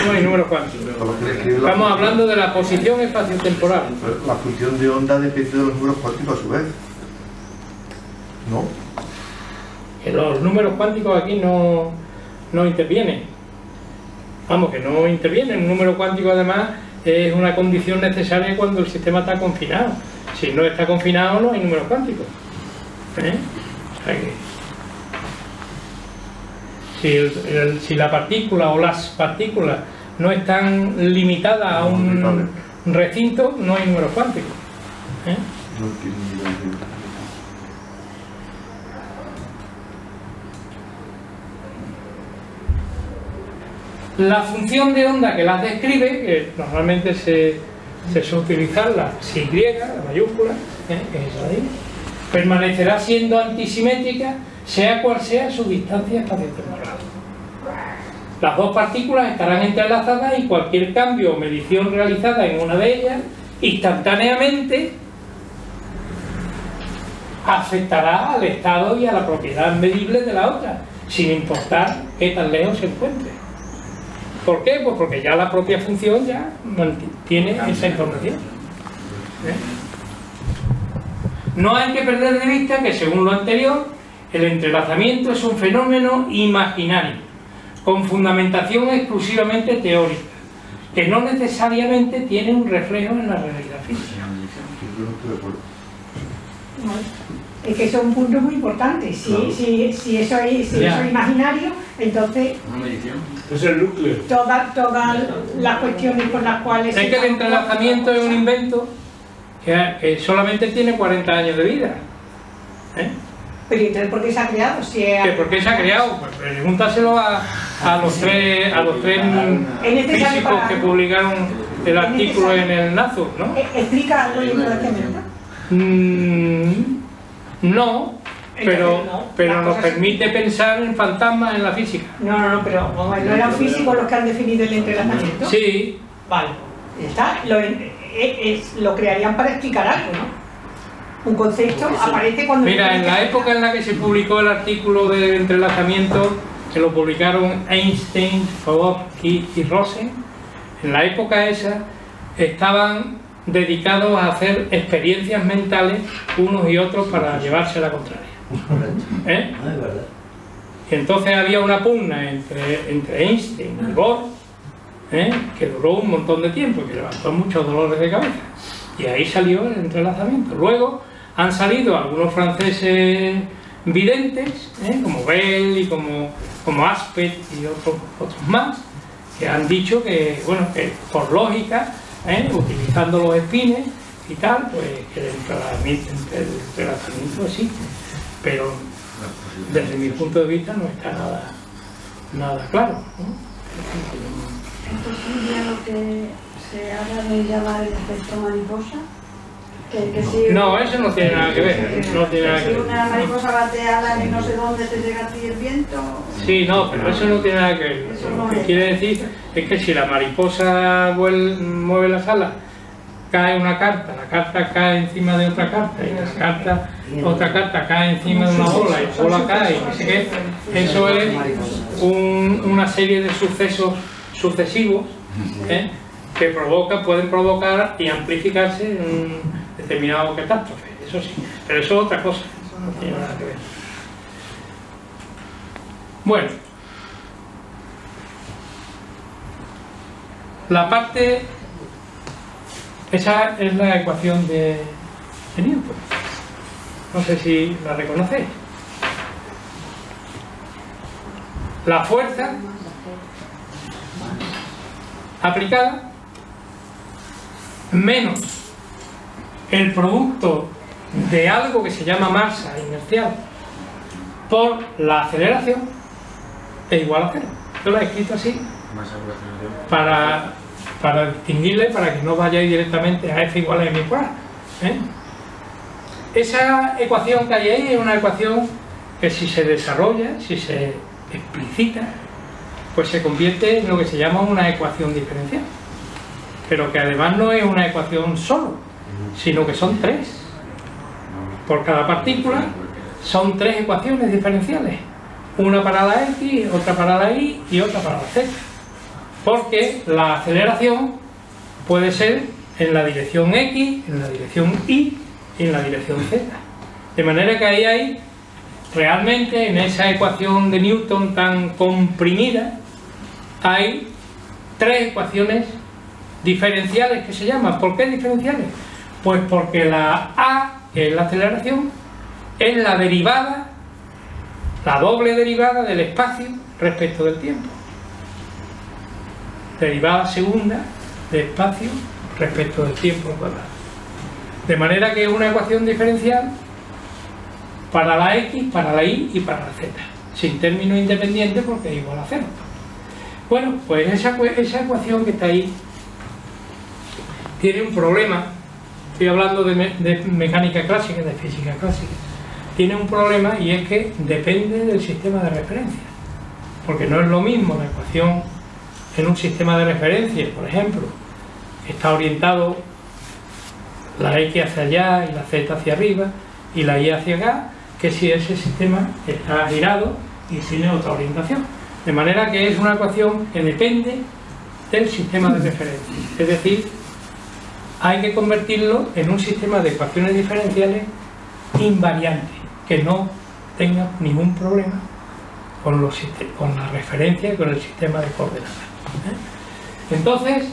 No hay números cuánticos. Estamos hablando de la posición espaciotemporal. La función de onda depende de los números cuánticos a su vez. ¿No? Que los números cuánticos aquí no intervienen. Vamos, que no intervienen. Un número cuántico además es una condición necesaria cuando el sistema está confinado. Si no está confinado no hay números cuánticos. O sea que si la partícula o las partículas no están limitadas a un recinto, no hay números cuánticos. No entiendo. La función de onda que las describe, que normalmente se suele utilizar la psi griega, la mayúscula, que es esa de ahí, permanecerá siendo antisimétrica sea cual sea su distancia espaciotemporal. Las dos partículas estarán entrelazadas y cualquier cambio o medición realizada en una de ellas instantáneamente afectará al estado y a la propiedad medible de la otra, sin importar qué tan lejos se encuentre. ¿Por qué? Pues porque ya la propia función ya tiene esa información. No hay que perder de vista que, según lo anterior, el entrelazamiento es un fenómeno imaginario, con fundamentación exclusivamente teórica, que no necesariamente tiene un reflejo en la realidad física. Es que eso es un punto muy importante. Si eso es imaginario, entonces es el núcleo. Todas las cuestiones por las cuales... Es que el entrelazamiento es un invento que solamente tiene 40 años de vida. Pero entonces, ¿por qué se ha creado? ¿Por qué se ha creado? Pues pregúntaselo a los tres físicos que publicaron el artículo en el Nature, ¿no? ¿Explica algo el entrelazamiento? No, pero nos permite pensar en fantasmas en la física. No, pero ¿no eran físicos los que han definido el entrelazamiento? Sí. Vale, ya está. Lo crearían para explicar algo, ¿no? Un concepto aparece cuando... Mira, en la época en la que se publicó el artículo del entrelazamiento, que lo publicaron Einstein, Fogg y Rosen, en la época esa estaban dedicados a hacer experiencias mentales unos y otros para llevarse la contraria. Y entonces había una pugna entre Einstein y Bohr, que duró un montón de tiempo y que levantó muchos dolores de cabeza. Y ahí salió el entrelazamiento. Luego han salido algunos franceses videntes, como Bell y como Aspect y otros más, que han dicho que, bueno, que por lógica, utilizando los espines y tal, pues que el entrelazamiento existe. Pero desde mi punto de vista no está nada claro, ¿no? ¿Es posible lo que se habla de llamar el efecto mariposa? No, eso no tiene nada que ver. No tiene nada que ver. Si una mariposa batea y no sé dónde te llega a ti el viento... Sí, no, pero eso no tiene nada que ver. Lo que quiere decir es que si la mariposa mueve las alas, cae una carta, la carta cae encima de otra carta y otra carta cae encima de una bola y la bola cae y no sé qué, eso es una serie de sucesos sucesivos que pueden provocar y amplificarse en un determinado catástrofe, eso sí, pero eso es otra cosa, eso no tiene nada que ver. Bueno, La parte, esa es la ecuación de Newton. No sé si la reconocéis. La fuerza aplicada menos el producto de algo que se llama masa inercial por la aceleración es igual a cero. Yo lo he escrito así para distinguirle, para que no vayáis directamente a F igual a M por A. Esa ecuación que hay ahí es una ecuación que, si se desarrolla, si se explicita, pues se convierte en lo que se llama una ecuación diferencial, pero que además no es una ecuación solo, sino que son tres. Por cada partícula son tres ecuaciones diferenciales, una para la X, otra para la Y y otra para la Z, porque la aceleración puede ser en la dirección X, en la dirección Y y en la dirección Z, de manera que ahí hay realmente, en esa ecuación de Newton tan comprimida, hay tres ecuaciones diferenciales que se llaman. ¿Por qué diferenciales? Pues porque la A, que es la aceleración, es la derivada, la doble derivada del espacio respecto del tiempo. Derivada segunda de espacio respecto del tiempo cuadrado. De manera que es una ecuación diferencial para la X, para la Y y para la Z, sin término independiente porque es igual a cero. Bueno, pues esa ecuación que está ahí tiene un problema. Estoy hablando de mecánica clásica, de física clásica. Tiene un problema, y es que depende del sistema de referencia, porque no es lo mismo la ecuación en un sistema de referencia, por ejemplo, está orientado la X hacia allá y la Z hacia arriba y la Y hacia acá, que si ese sistema está girado y tiene otra orientación. De manera que es una ecuación que depende del sistema de referencia. Es decir, hay que convertirlo en un sistema de ecuaciones diferenciales invariante, que no tenga ningún problema con la referencia y con el sistema de coordenadas. Entonces,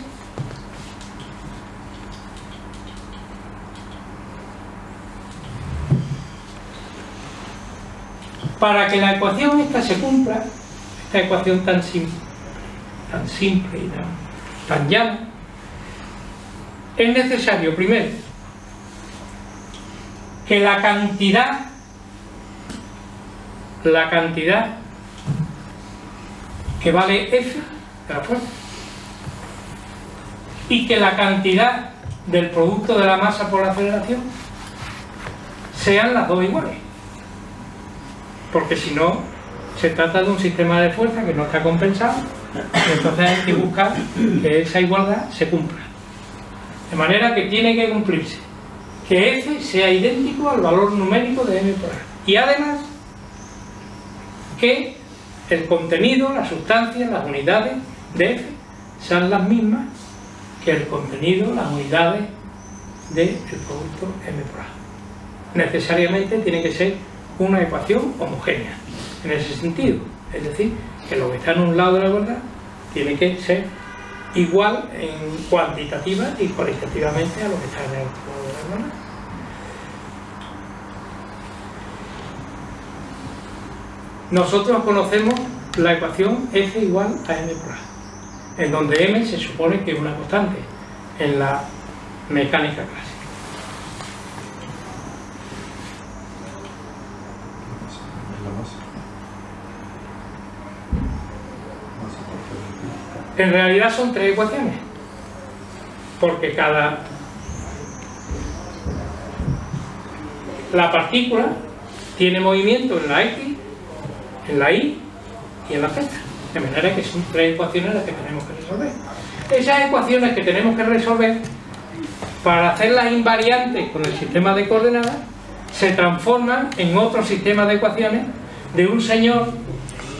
para que la ecuación esta se cumpla, esta ecuación tan simple y tan llana, es necesario primero que la cantidad que vale F de la fuerza y que la cantidad del producto de la masa por la aceleración sean las dos iguales, porque si no se trata de un sistema de fuerza que no está compensado, y entonces hay que buscar que esa igualdad se cumpla, de manera que tiene que cumplirse que F sea idéntico al valor numérico de M por A, y además que el contenido, la sustancia, las unidades de F sean las mismas que el contenido, las unidades del producto M por A. Necesariamente tiene que ser una ecuación homogénea en ese sentido, es decir, que lo que está en un lado de la verdad tiene que ser igual en cuantitativa y cualitativamente a lo que está en el otro lado de la verdad. Nosotros conocemos la ecuación F igual a M por A, en donde M se supone que es una constante en la mecánica clásica. En realidad son tres ecuaciones, porque la partícula tiene movimiento en la X, en la Y y en la Z, de manera que son tres ecuaciones las que tenemos que resolver. Esas ecuaciones que tenemos que resolver, para hacerlas invariantes con el sistema de coordenadas, se transforman en otro sistema de ecuaciones de un señor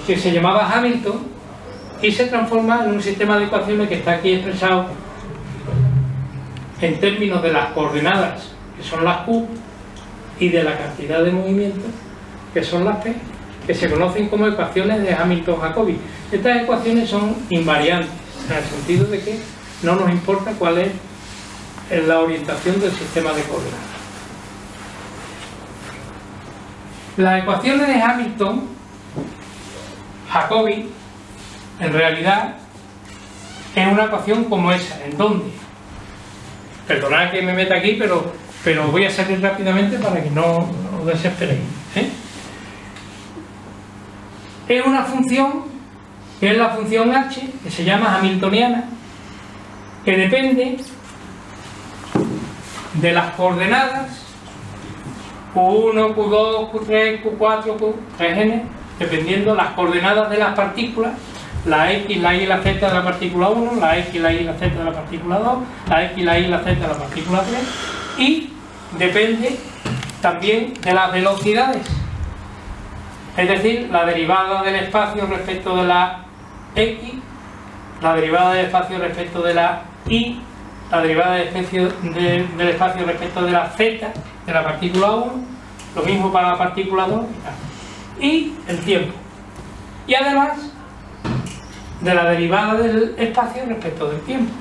que se llamaba Hamilton, y se transforma en un sistema de ecuaciones que está aquí expresado en términos de las coordenadas, que son las Q, y de la cantidad de movimiento, que son las P, que se conocen como ecuaciones de Hamilton-Jacobi. Estas ecuaciones son invariantes, en el sentido de que no nos importa cuál es la orientación del sistema de coordenadas. Las ecuaciones de Hamilton-Jacobi, en realidad, es una ecuación como esa, en donde, perdonad que me meta aquí, pero voy a salir rápidamente para que no os desesperéis, ¿eh? Es una función, que es la función h, que se llama hamiltoniana, que depende de las coordenadas Q1, Q2, Q3, Q4, Q3n, dependiendo las coordenadas de las partículas, la X, la Y y la Z de la partícula 1, la X, la Y y la Z de la partícula 2, la X, la Y y la Z de la partícula 3, y depende también de las velocidades, es decir, la derivada del espacio respecto de la X, la derivada del espacio respecto de la Y, la derivada del espacio respecto de la Z de la partícula 1, lo mismo para la partícula 2 y el tiempo, y además de la derivada del espacio respecto del tiempo.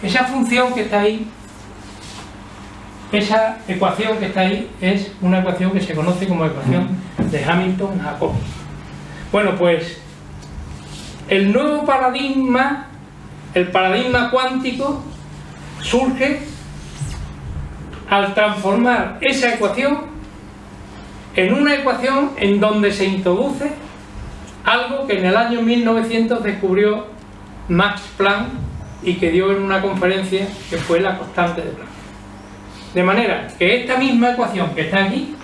Esa función que está ahí, esa ecuación que está ahí, es una ecuación que se conoce como ecuación de Hamilton-Jacobi. Bueno, pues el nuevo paradigma, el paradigma cuántico, surge al transformar esa ecuación en una ecuación en donde se introduce algo que en el año 1900 descubrió Max Planck y que dio en una conferencia, que fue la constante de Planck. De manera que esta misma ecuación que está aquí,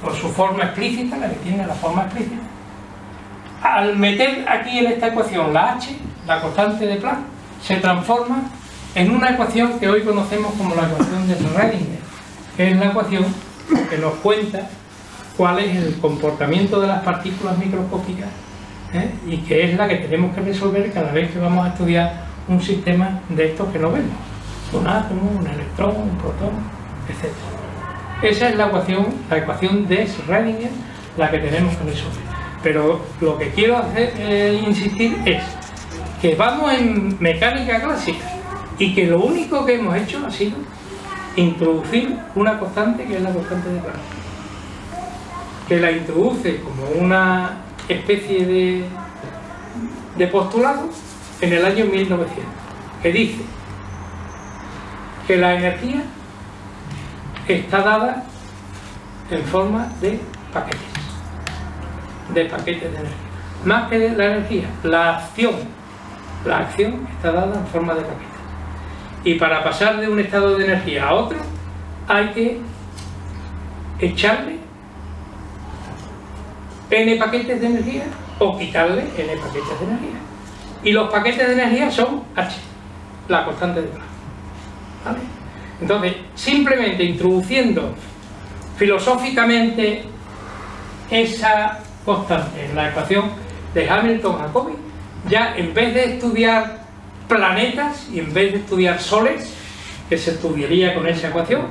por su forma explícita, la que tiene la forma explícita, al meter aquí en esta ecuación la h, la constante de Planck, se transforma en una ecuación que hoy conocemos como la ecuación de Schrödinger, que es la ecuación que nos cuenta cuál es el comportamiento de las partículas microscópicas, ¿eh? Y que es la que tenemos que resolver cada vez que vamos a estudiar un sistema de estos que no vemos, un átomo, un electrón, un protón, etc. Esa es la ecuación de Schrödinger, la que tenemos que resolver. Pero lo que quiero insistir es que vamos en mecánica clásica y que lo único que hemos hecho ha sido introducir una constante, que es la constante de Planck, que la introduce como una especie de postulado en el año 1900, que dice que la energía está dada en forma de paquetes de energía. Más que la energía, la acción está dada en forma de paquetes. Y para pasar de un estado de energía a otro, hay que echarle n paquetes de energía o quitarle n paquetes de energía. Y los paquetes de energía son h, la constante de Planck. ¿Vale? Entonces, simplemente introduciendo filosóficamente esa constante en la ecuación de Hamilton-Jacobi, ya en vez de estudiar planetas y en vez de estudiar soles, que se estudiaría con esa ecuación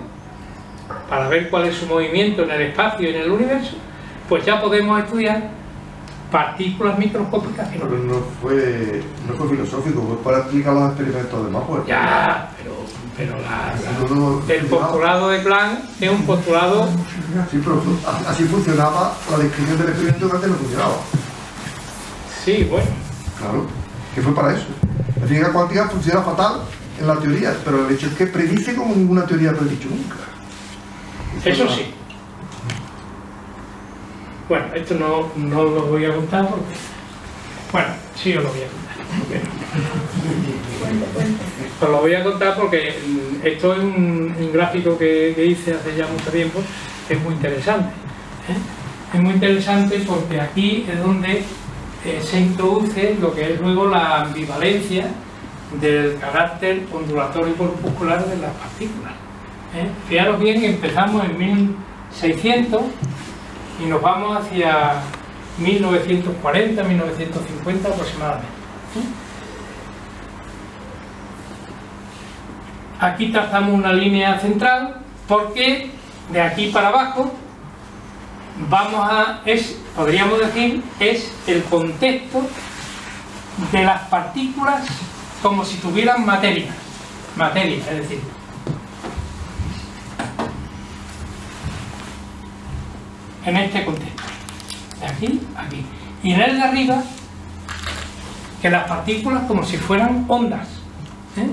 para ver cuál es su movimiento en el espacio y en el universo, pues ya podemos estudiar partículas microscópicas. Pero no fue filosófico, fue para explicar los experimentos de Maxwell. Ya, pero el postulado de Planck es un postulado... Sí, pero así funcionaba la descripción del experimento, que antes no funcionaba. Sí, bueno. Claro, que fue para eso. La física cuántica funciona fatal en la teoría, pero el hecho es que predice como ninguna teoría ha predicho nunca. Eso sí. Bueno, esto no lo voy a contar porque... Bueno, sí os lo voy a contar. Os lo voy a contar porque esto es un gráfico que hice hace ya mucho tiempo, que es muy interesante. Es muy interesante porque aquí es donde se introduce lo que es luego la ambivalencia del carácter ondulatorio y corpuscular de las partículas. Fijaros bien que empezamos en 1600 y nos vamos hacia 1940, 1950 aproximadamente. Aquí trazamos una línea central porque de aquí para abajo podríamos decir, es el contexto de las partículas como si tuvieran materia, es decir, en este contexto, de aquí a aquí, y en el de arriba, que las partículas como si fueran ondas, ¿eh?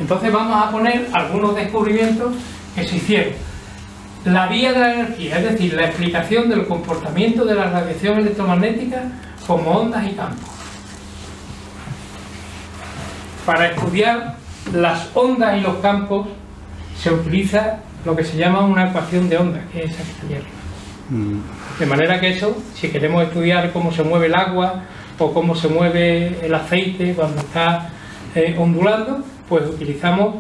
Entonces vamos a poner algunos descubrimientos que se hicieron. La vía de la energía, es decir, la explicación del comportamiento de la radiación electromagnética como ondas y campos. Para estudiar las ondas y los campos se utiliza lo que se llama una ecuación de ondas, que es esa que está aquí arriba. De manera que eso, si queremos estudiar cómo se mueve el agua o cómo se mueve el aceite cuando está ondulando, pues utilizamos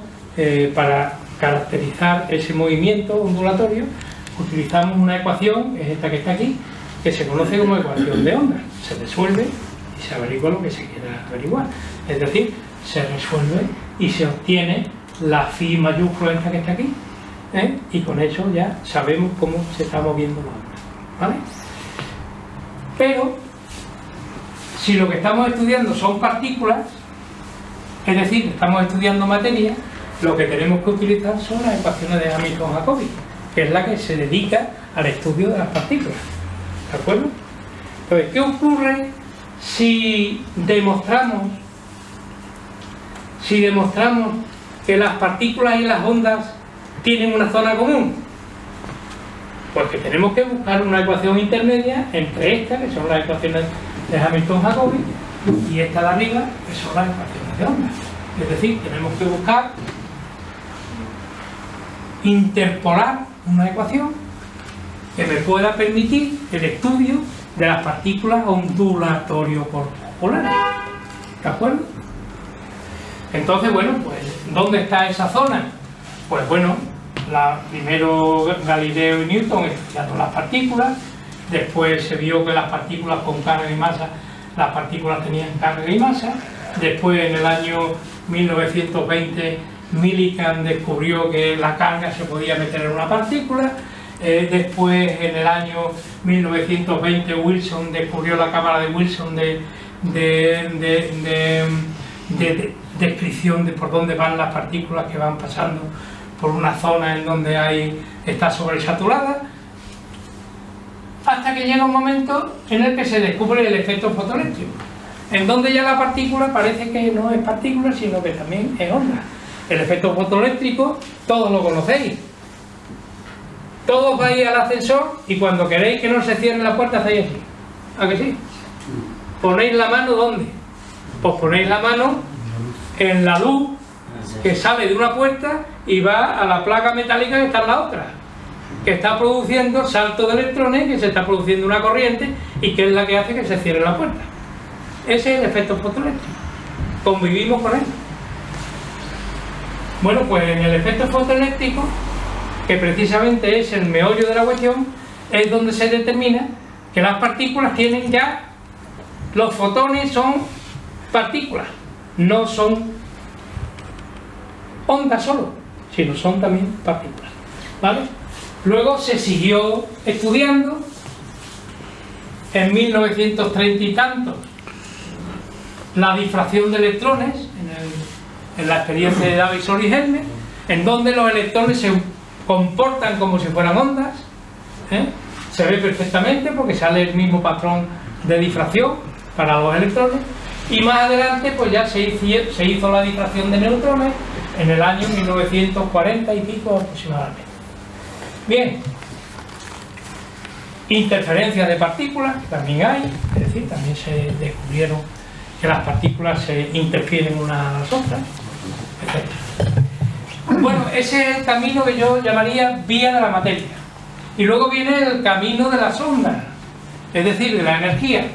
para caracterizar ese movimiento ondulatorio, utilizamos una ecuación, que es esta que está aquí, que se conoce como ecuación de ondas. Se resuelve y se averigua lo que se quiera averiguar. Es decir, se resuelve y se obtiene la phi mayúscula esta que está aquí, ¿eh? Y con eso ya sabemos cómo se está moviendo la onda, ¿vale? Pero si lo que estamos estudiando son partículas, es decir, estamos estudiando materia, lo que tenemos que utilizar son las ecuaciones de Hamilton-Jacobi, que es la que se dedica al estudio de las partículas, ¿de acuerdo? Entonces, ¿qué ocurre si demostramos que las partículas y las ondas tienen una zona común? Pues que tenemos que buscar una ecuación intermedia entre estas, que son las ecuaciones de Hamilton-Jacobi, y esta de arriba, que son las ecuaciones de ondas. Es decir, tenemos que buscar interpolar una ecuación que me pueda permitir el estudio de las partículas ondulatorio-corpusculares. ¿De acuerdo? Entonces, bueno, pues, ¿dónde está esa zona? Pues bueno, primero Galileo y Newton estudiaron las partículas, después se vio que las partículas con carga y masa, las partículas tenían carga y masa, después en el año 1920 Millikan descubrió que la carga se podía meter en una partícula, después en el año 1920 Wilson descubrió la cámara de Wilson de descripción de por dónde van las partículas que van pasando por una zona en donde está sobresaturada, hasta que llega un momento en el que se descubre el efecto fotoeléctrico, en donde ya la partícula parece que no es partícula, sino que también es onda. El efecto fotoeléctrico, todos lo conocéis. Todos vais al ascensor y cuando queréis que no se cierre la puerta, hacéis así. ¿A que sí? ¿Ponéis la mano dónde? Pues ponéis la mano en la luz que sale de una puerta y va a la placa metálica que está en la otra, que está produciendo salto de electrones, que se está produciendo una corriente y que es la que hace que se cierre la puerta. Ese es el efecto fotoeléctrico. Convivimos con él. Bueno, pues en el efecto fotoeléctrico, que precisamente es el meollo de la cuestión, es donde se determina que las partículas tienen ya, los fotones son partículas, no son ondas solo, sino son también partículas, ¿vale? Luego se siguió estudiando en 1930 y tantos la difracción de electrones en la experiencia de Davison y Hermes, en donde los electrones se comportan como si fueran ondas, ¿eh? Se ve perfectamente porque sale el mismo patrón de difracción para los electrones, y más adelante pues ya se hizo la difracción de neutrones en el año 1940 y pico aproximadamente. Bien, interferencias de partículas también hay, es decir, también se descubrieron que las partículas se interfieren unas a las otras, etc. Bueno, ese es el camino que yo llamaría vía de la materia. Y luego viene el camino de las ondas, es decir, de la energía.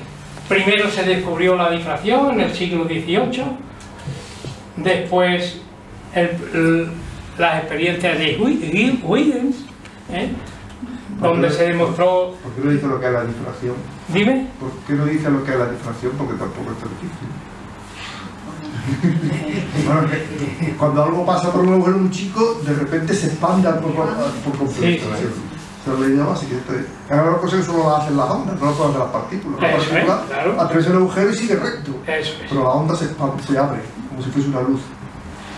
Primero se descubrió la difracción en el siglo XVIII, después las experiencias de Huygens, donde se demostró... ¿Por qué no dice lo que es la difracción? Dime. ¿Por qué no dice lo que es la difracción? Porque tampoco es tan difícil. Bueno, cuando algo pasa por un agujero un chico, de repente se expande por completo. Sí. Esta es la idea básica. Es una cosa que solo la hacen las ondas, no lo pueden hacer las partículas. La partícula claro, atraviesa el agujero y sigue recto. eso es. Pero la onda se abre, como si fuese una luz.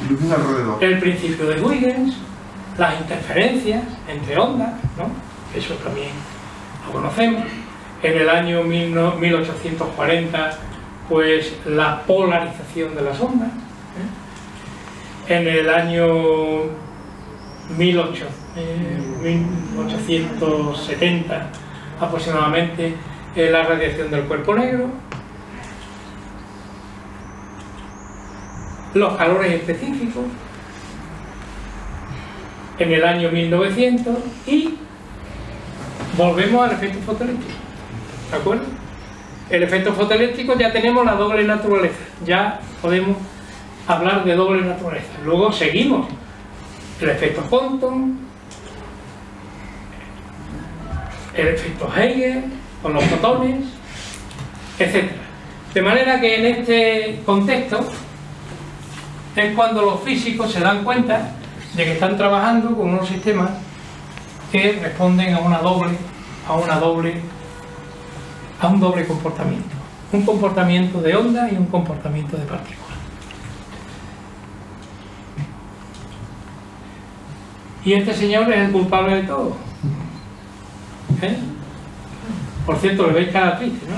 Ilumina alrededor. El principio de Huygens, las interferencias entre ondas, ¿no? Eso también lo conocemos. En el año 1840, pues la polarización de las ondas. En el año 1870 aproximadamente, la radiación del cuerpo negro, los calores específicos en el año 1900 y volvemos al efecto fotoeléctrico, ¿de acuerdo? El efecto fotoeléctrico, ya tenemos la doble naturaleza, ya podemos hablar de doble naturaleza. Luego seguimos el efecto Compton, el efecto Hegel con los fotones, etc. De manera que en este contexto es cuando los físicos se dan cuenta de que están trabajando con unos sistemas que responden a un doble comportamiento. Un comportamiento de onda y un comportamiento de partículas. Y este señor es el culpable de todo. ¿Eh? Por cierto, le veis cara triste, ¿no?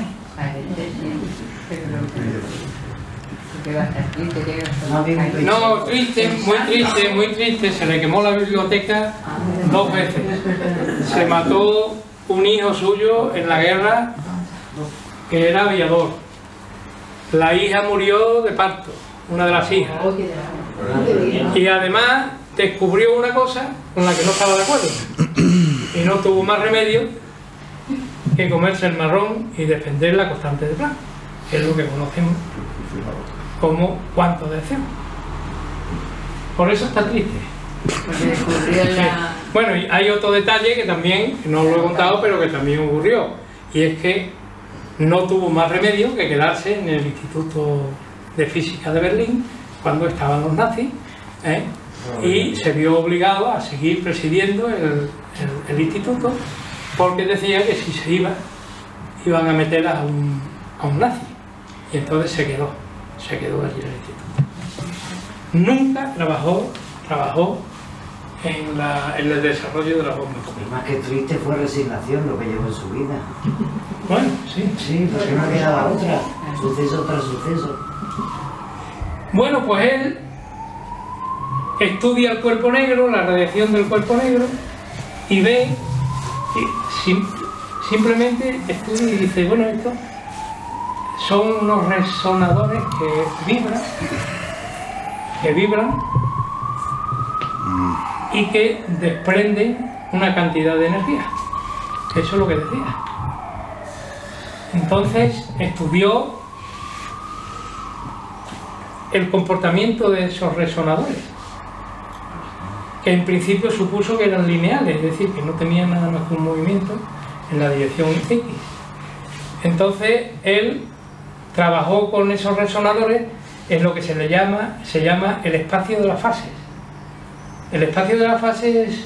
No, triste, muy triste. Se le quemó la biblioteca 2 veces. Se mató un hijo suyo en la guerra, que era aviador. La hija murió de parto, una de las hijas. Y además descubrió una cosa con la que no estaba de acuerdo. Y no tuvo más remedio que comerse el marrón y defender la constante de Planck, que es lo que conocemos como cuanto de acción. Por eso está triste. Bueno, y hay otro detalle que también, que no lo he contado, pero que también ocurrió, y es que no tuvo más remedio que quedarse en el Instituto de Física de Berlín cuando estaban los nazis, y se vio obligado a seguir presidiendo el instituto, porque decía que si se iban a meter a un nazi, y entonces se quedó allí en el instituto. Nunca trabajó en el desarrollo de la bomba atómica. Más que triste fue resignación lo que llevó en su vida. Bueno, sí. Sí, porque no quedaba otra. Suceso tras suceso. Bueno, pues él estudia el cuerpo negro, la radiación del cuerpo negro, y ve que simplemente estudia y dice, bueno, esto son unos resonadores que vibran y que desprenden una cantidad de energía. Eso es lo que decía. Entonces estudió el comportamiento de esos resonadores, que en principio supuso que eran lineales, es decir, que no tenían nada más que un movimiento en la dirección X. Entonces él trabajó con esos resonadores en lo que se llama el espacio de las fases. El espacio de las fases es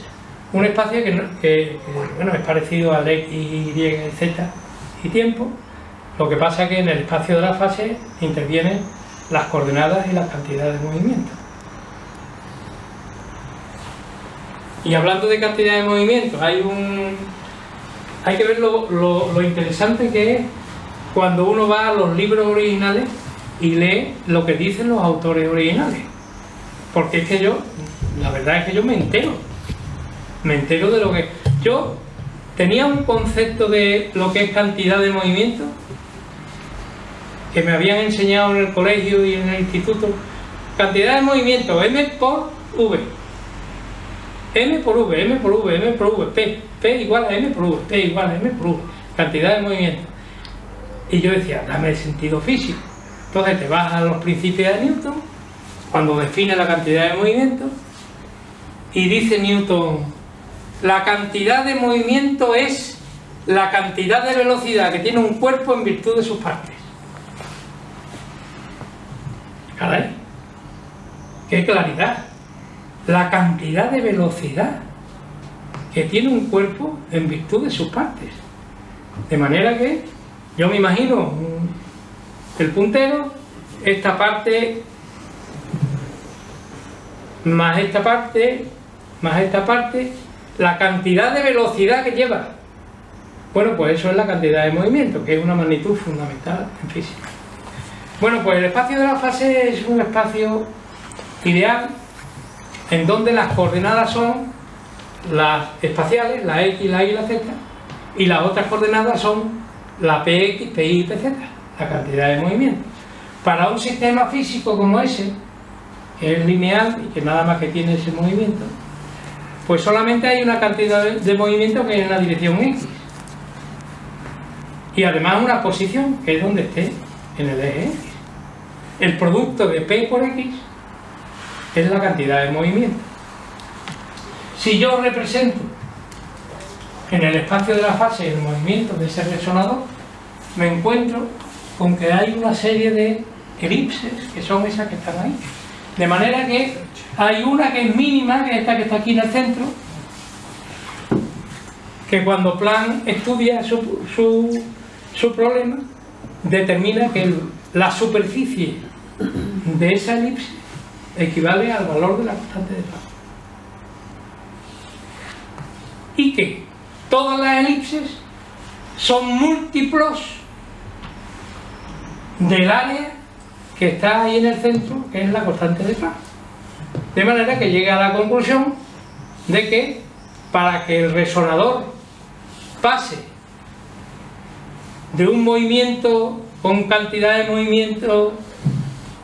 un espacio que bueno, es parecido al X, Y, Z y tiempo. Lo que pasa es que en el espacio de las fases intervienen las coordenadas y las cantidades de movimiento. Y hablando de cantidad de movimiento, hay que ver lo interesante que es cuando uno va a los libros originales y lee lo que dicen los autores originales. Porque es que la verdad es que yo me entero de lo que... Yo tenía un concepto de lo que es cantidad de movimiento que me habían enseñado en el colegio y en el instituto. Cantidad de movimiento, M por V. M por V, M por V, M por V, P igual a M por V, P igual a M por V. Cantidad de movimiento. Y yo decía, dame el sentido físico. Entonces te vas a los principios de Newton, cuando define la cantidad de movimiento, y dice Newton, la cantidad de movimiento es la cantidad de velocidad que tiene un cuerpo en virtud de sus partes. Caray, qué claridad. La cantidad de velocidad que tiene un cuerpo en virtud de sus partes. De manera que yo me imagino el puntero, esta parte, más esta parte, más esta parte, la cantidad de velocidad que lleva. Bueno, pues eso es la cantidad de movimiento, que es una magnitud fundamental en física. Bueno, pues el espacio de la fase es un espacio ideal en donde las coordenadas son las espaciales, la X, la Y y la Z, y las otras coordenadas son la PX, PY y PZ, la cantidad de movimiento. Para un sistema físico como ese, que es lineal y que nada más que tiene ese movimiento, pues solamente hay una cantidad de movimiento que es en la dirección X. Y además una posición, que es donde esté en el eje X. El producto de P por X es la cantidad de movimiento. Si yo represento en el espacio de la fase el movimiento de ese resonador, me encuentro con que hay una serie de elipses, que son esas que están ahí. De manera que hay una que es mínima, que es esta que está aquí en el centro, que cuando Planck estudia su problema, determina que la superficie de esa elipse equivale al valor de la constante de Planck. Y que todas las elipses son múltiplos del área que está ahí en el centro, que es la constante de Planck. De manera que llega a la conclusión de que para que el resonador pase de un movimiento con cantidad de movimiento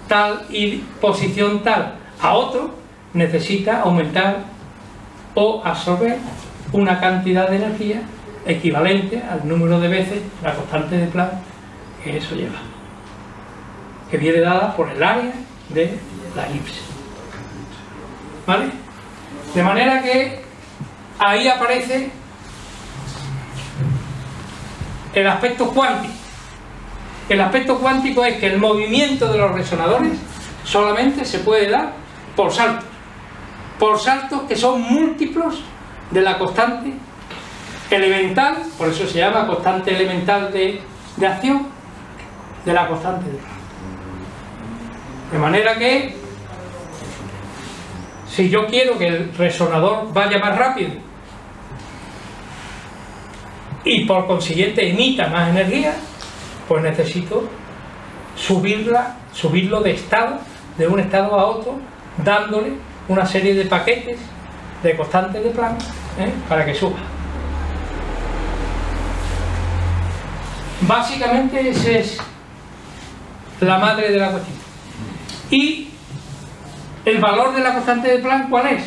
tal y posición tal a otro, necesita aumentar o absorber una cantidad de energía equivalente al número de veces la constante de Planck que eso lleva, que viene dada por el área de la elipse. ¿Vale? De manera que ahí aparece el aspecto cuántico. El aspecto cuántico es que el movimiento de los resonadores solamente se puede dar por saltos que son múltiplos de la constante elemental, por eso se llama constante elemental de acción, de la constante de Planck. De manera que si yo quiero que el resonador vaya más rápido y por consiguiente emita más energía, pues necesito subirlo de un estado a otro, dándole una serie de paquetes de constantes de Planck para que suba. Básicamente esa es la madre de la cuestión. Y el valor de la constante de Planck, ¿cuál es?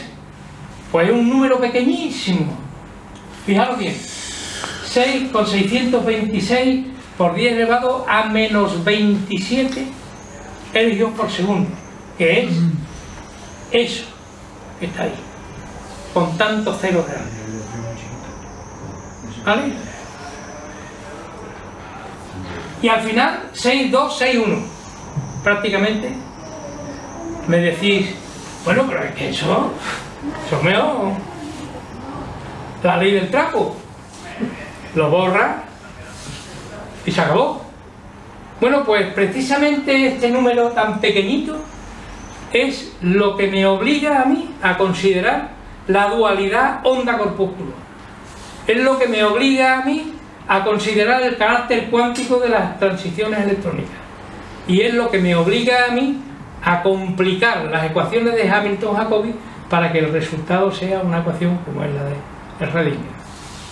Pues es un número pequeñísimo. Fijaros bien, 6,626 por 10 elevado a menos 27 ergios por segundo, que es eso que está ahí, con tantos ceros grandes. ¿Vale? Y al final 6,261 prácticamente. Me decís, bueno, pero es que eso es mejor la ley del trapo, lo borra y se acabó. Bueno, pues precisamente este número tan pequeñito es lo que me obliga a mí a considerar la dualidad onda-corpúsculo. Es lo que me obliga a mí a considerar el carácter cuántico de las transiciones electrónicas. Y es lo que me obliga a mí a complicar las ecuaciones de Hamilton-Jacobi para que el resultado sea una ecuación como es la de Schrödinger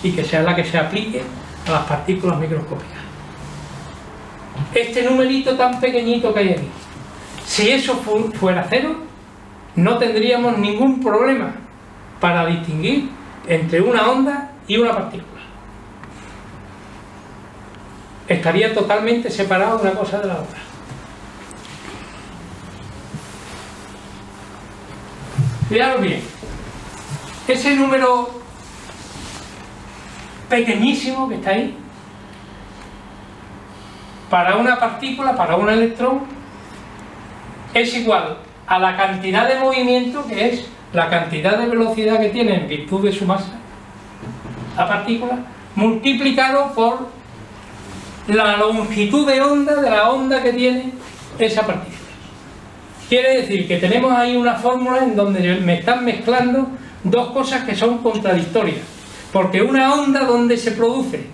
y que sea la que se aplique a las partículas microscópicas. Este numerito tan pequeñito que hay aquí, si eso fuera cero, no tendríamos ningún problema para distinguir entre una onda y una partícula. Estaría totalmente separado una cosa de la otra. Fijaros bien, ese número pequeñísimo que está ahí, para una partícula, para un electrón, es igual a la cantidad de movimiento, que es la cantidad de velocidad que tiene en virtud de su masa, la partícula, multiplicado por la longitud de onda de la onda que tiene esa partícula. Quiere decir que tenemos ahí una fórmula en donde me están mezclando dos cosas que son contradictorias, porque una onda, ¿dónde se produce?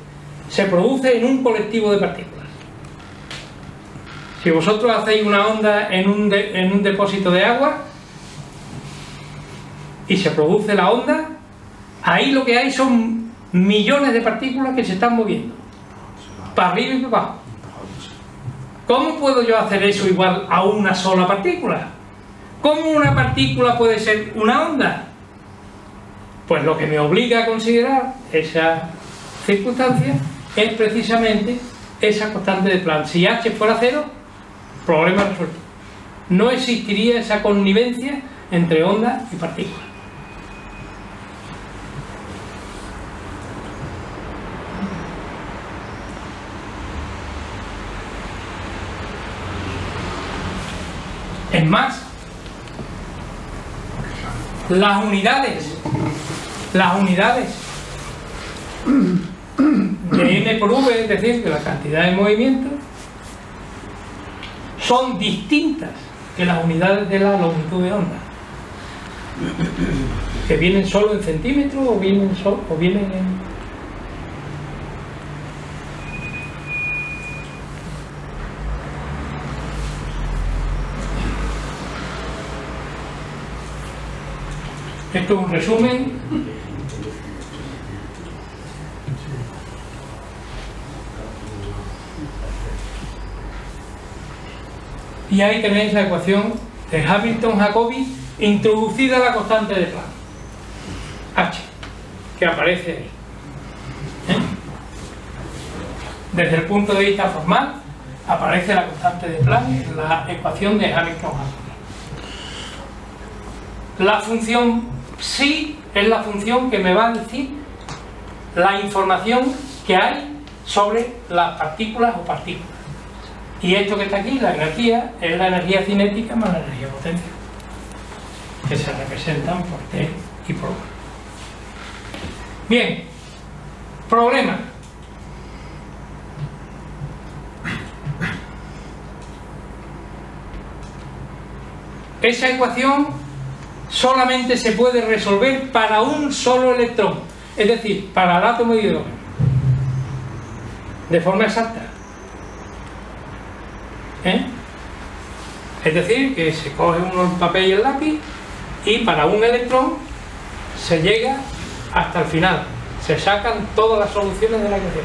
Se produce en un colectivo de partículas. Si vosotros hacéis una onda en un depósito de agua y se produce la onda, ahí lo que hay son millones de partículas que se están moviendo para arriba y para abajo. ¿Cómo puedo yo hacer eso igual a una sola partícula? ¿Cómo una partícula puede ser una onda? Pues lo que me obliga a considerar esa circunstancia es precisamente esa constante de Planck. Si h fuera cero, problema resuelto. No existiría esa connivencia entre onda y partícula. Es más, las unidades de m por v, es decir, de la cantidad de movimiento, son distintas que las unidades de la longitud de onda, que vienen solo en centímetros o vienen en... Esto es un resumen. Y ahí tenéis la ecuación de Hamilton-Jacobi introducida la constante de Planck, H, que aparece ahí. Desde el punto de vista formal, aparece la constante de Planck en la ecuación de Hamilton-Jacobi. La función psi es la función que me va a decir la información que hay sobre las partículas o partículas. Y esto que está aquí, la energía, es la energía cinética más la energía potencial, que se representan por T y por V. Bien, problema. Esa ecuación solamente se puede resolver para un solo electrón, es decir, para el átomo de hidrógeno, de forma exacta. Es decir, que se coge un papel y el lápiz y para un electrón se llega hasta el final, se sacan todas las soluciones de la ecuación.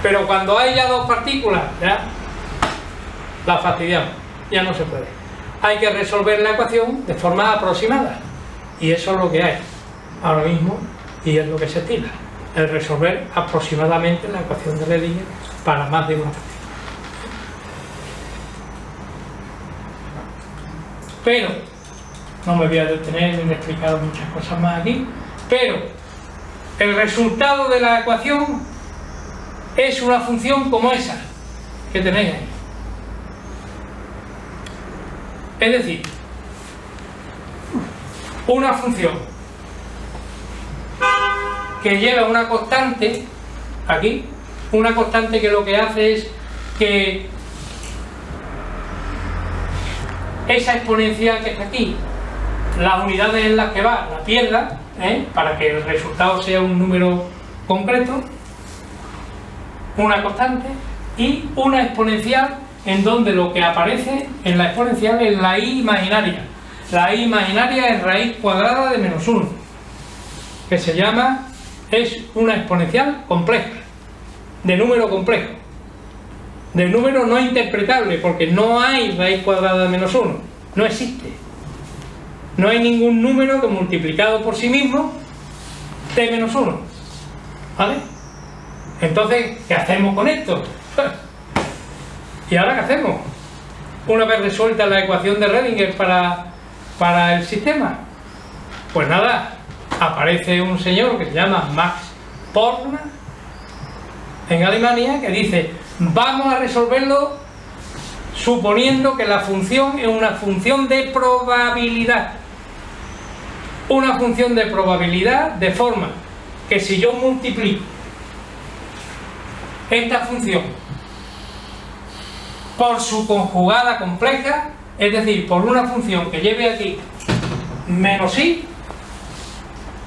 Pero cuando hay ya dos partículas, ya la fastidiamos, ya no se puede. Hay que resolver la ecuación de forma aproximada, y eso es lo que hay ahora mismo y es lo que se estila, el resolver aproximadamente la ecuación de Redinger para más de una partícula. Pero no me voy a detener en explicar muchas cosas más aquí, pero el resultado de la ecuación es una función como esa que tenéis ahí. Es decir, una función que lleva una constante aquí, una constante que lo que hace es que esa exponencial que está aquí, las unidades en las que va, la pierda, para que el resultado sea un número concreto, una constante y una exponencial en donde lo que aparece en la exponencial es la i imaginaria. La i imaginaria es raíz cuadrada de menos 1, que se llama, es una exponencial compleja, de número complejo, de número no interpretable, porque no hay raíz cuadrada de menos 1, no existe. No hay ningún número que multiplicado por sí mismo dé menos 1, ¿vale? Entonces, ¿qué hacemos con esto? ¿Y ahora qué hacemos? Una vez resuelta la ecuación de Redinger para el sistema, pues nada, aparece un señor que se llama Max Born en Alemania, que dice: vamos a resolverlo suponiendo que la función es una función de probabilidad. Una función de probabilidad de forma que si yo multiplico esta función por su conjugada compleja, es decir, por una función que lleve aquí menos i,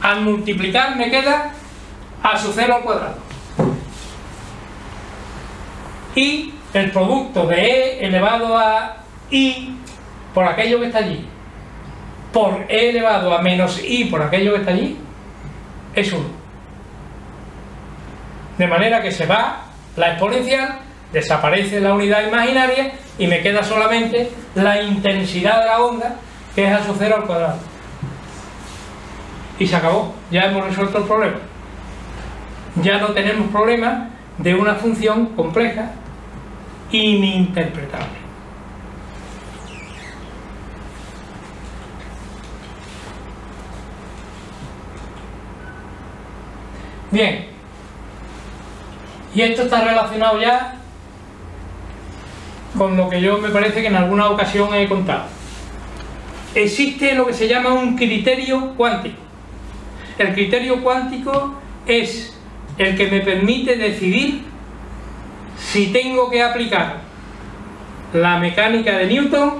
al multiplicar me queda a su 0 al cuadrado. Y el producto de e elevado a i por aquello que está allí, por e elevado a menos i por aquello que está allí, es 1. De manera que se va la exponencial, desaparece la unidad imaginaria y me queda solamente la intensidad de la onda, que es a su 0 al cuadrado. Y se acabó, ya hemos resuelto el problema. Ya no tenemos problema de una función compleja ininterpretable. Bien, y esto está relacionado ya con lo que yo me parece que en alguna ocasión he contado. Existe lo que se llama un criterio cuántico. El criterio cuántico es el que me permite decidir si tengo que aplicar la mecánica de Newton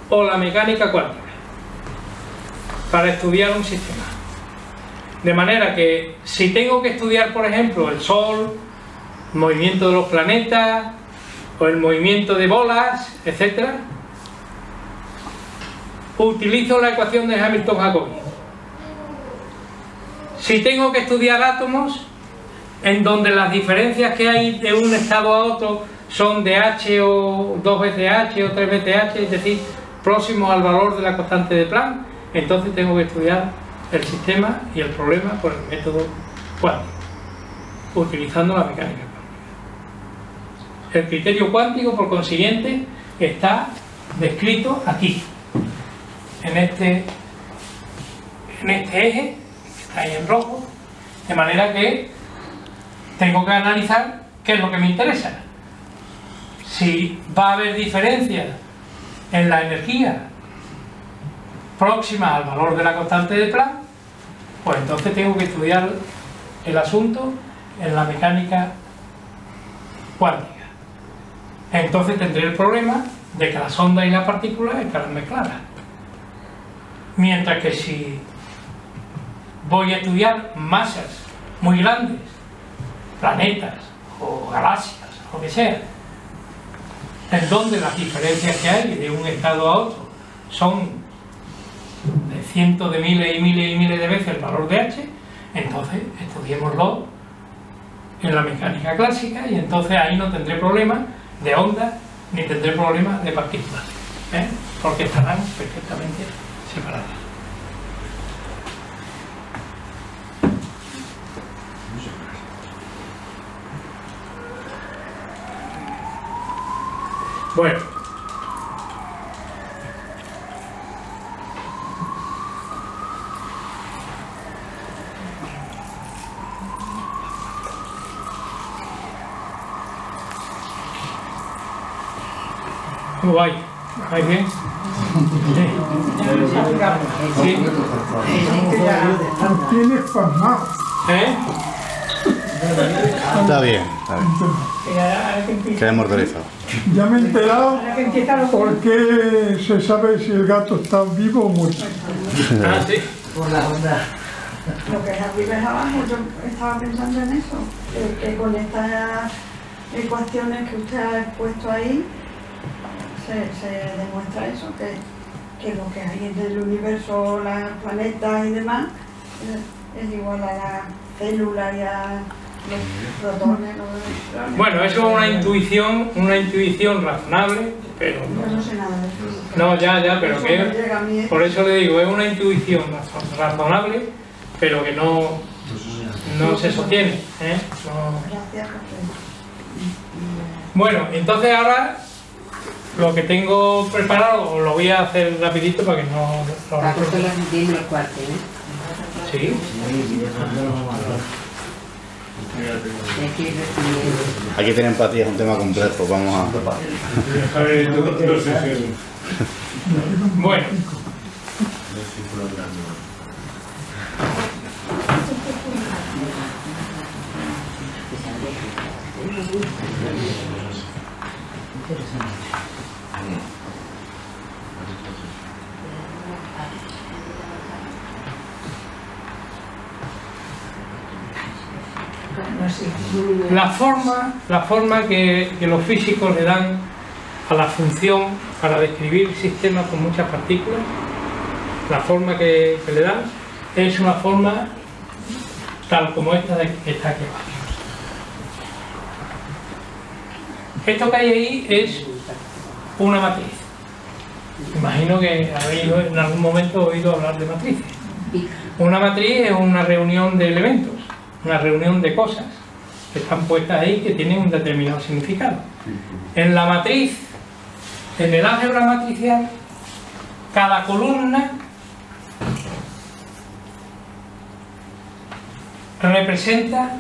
o la mecánica cuántica para estudiar un sistema. De manera que si tengo que estudiar, por ejemplo, el Sol, el movimiento de los planetas o el movimiento de bolas, etc., utilizo la ecuación de Hamilton-Jacobi. Si tengo que estudiar átomos, en donde las diferencias que hay de un estado a otro son de h o 2 veces h o 3 veces h, es decir, próximos al valor de la constante de Planck, entonces tengo que estudiar el sistema y el problema por el método cuántico, utilizando la mecánica cuántica. El criterio cuántico, por consiguiente, está descrito aquí, en este eje, que está ahí en rojo, de manera que tengo que analizar qué es lo que me interesa. Si va a haber diferencias en la energía próxima al valor de la constante de Planck, pues entonces tengo que estudiar el asunto en la mecánica cuántica. Entonces tendré el problema de que las ondas y las partículas estarán mezcladas. Mientras que si voy a estudiar masas muy grandes, planetas o galaxias, o lo que sea, en donde las diferencias que hay de un estado a otro son de cientos de miles y miles y miles de veces el valor de h, entonces estudiémoslo en la mecánica clásica y entonces ahí no tendré problema de ondas ni tendré problema de partículas, porque estarán perfectamente separadas. Bueno, ¿cómo vais? ¿Vais bien? Sí. Tienes pasmado. Está bien, está bien. Queda mortalizado. Ya me he enterado por qué se sabe si el gato está vivo o muerto. Ah, sí. Por la onda. Lo que es arriba es abajo, yo estaba pensando en eso, que con estas ecuaciones que usted ha expuesto ahí, se demuestra eso, que lo que hay en el universo, los planetas y demás, es igual a la célula y a los protones, los electrones. Bueno, eso es una intuición razonable, pero no. Yo no sé nada de eso. No, ya, pero Eso que me llega a mí, por eso le digo, es una intuición razonable, pero que no se sostiene, No. Gracias, José. Bueno, entonces ahora lo que tengo preparado lo voy a hacer rapidito para que no lo Paco son las 10 menos cuarto, Sí. Aquí tiene empatía, es un tema complejo, vamos a... Bueno. La forma que los físicos le dan a la función para describir sistemas con muchas partículas, la forma que le dan es una forma tal como esta que está aquí abajo. Esto que hay ahí es una matriz. Imagino que habéis en algún momento oído hablar de matrices. Una matriz es una reunión de elementos, una reunión de cosas que están puestas ahí que tienen un determinado significado. En la matriz, en el álgebra matricial, cada columna representa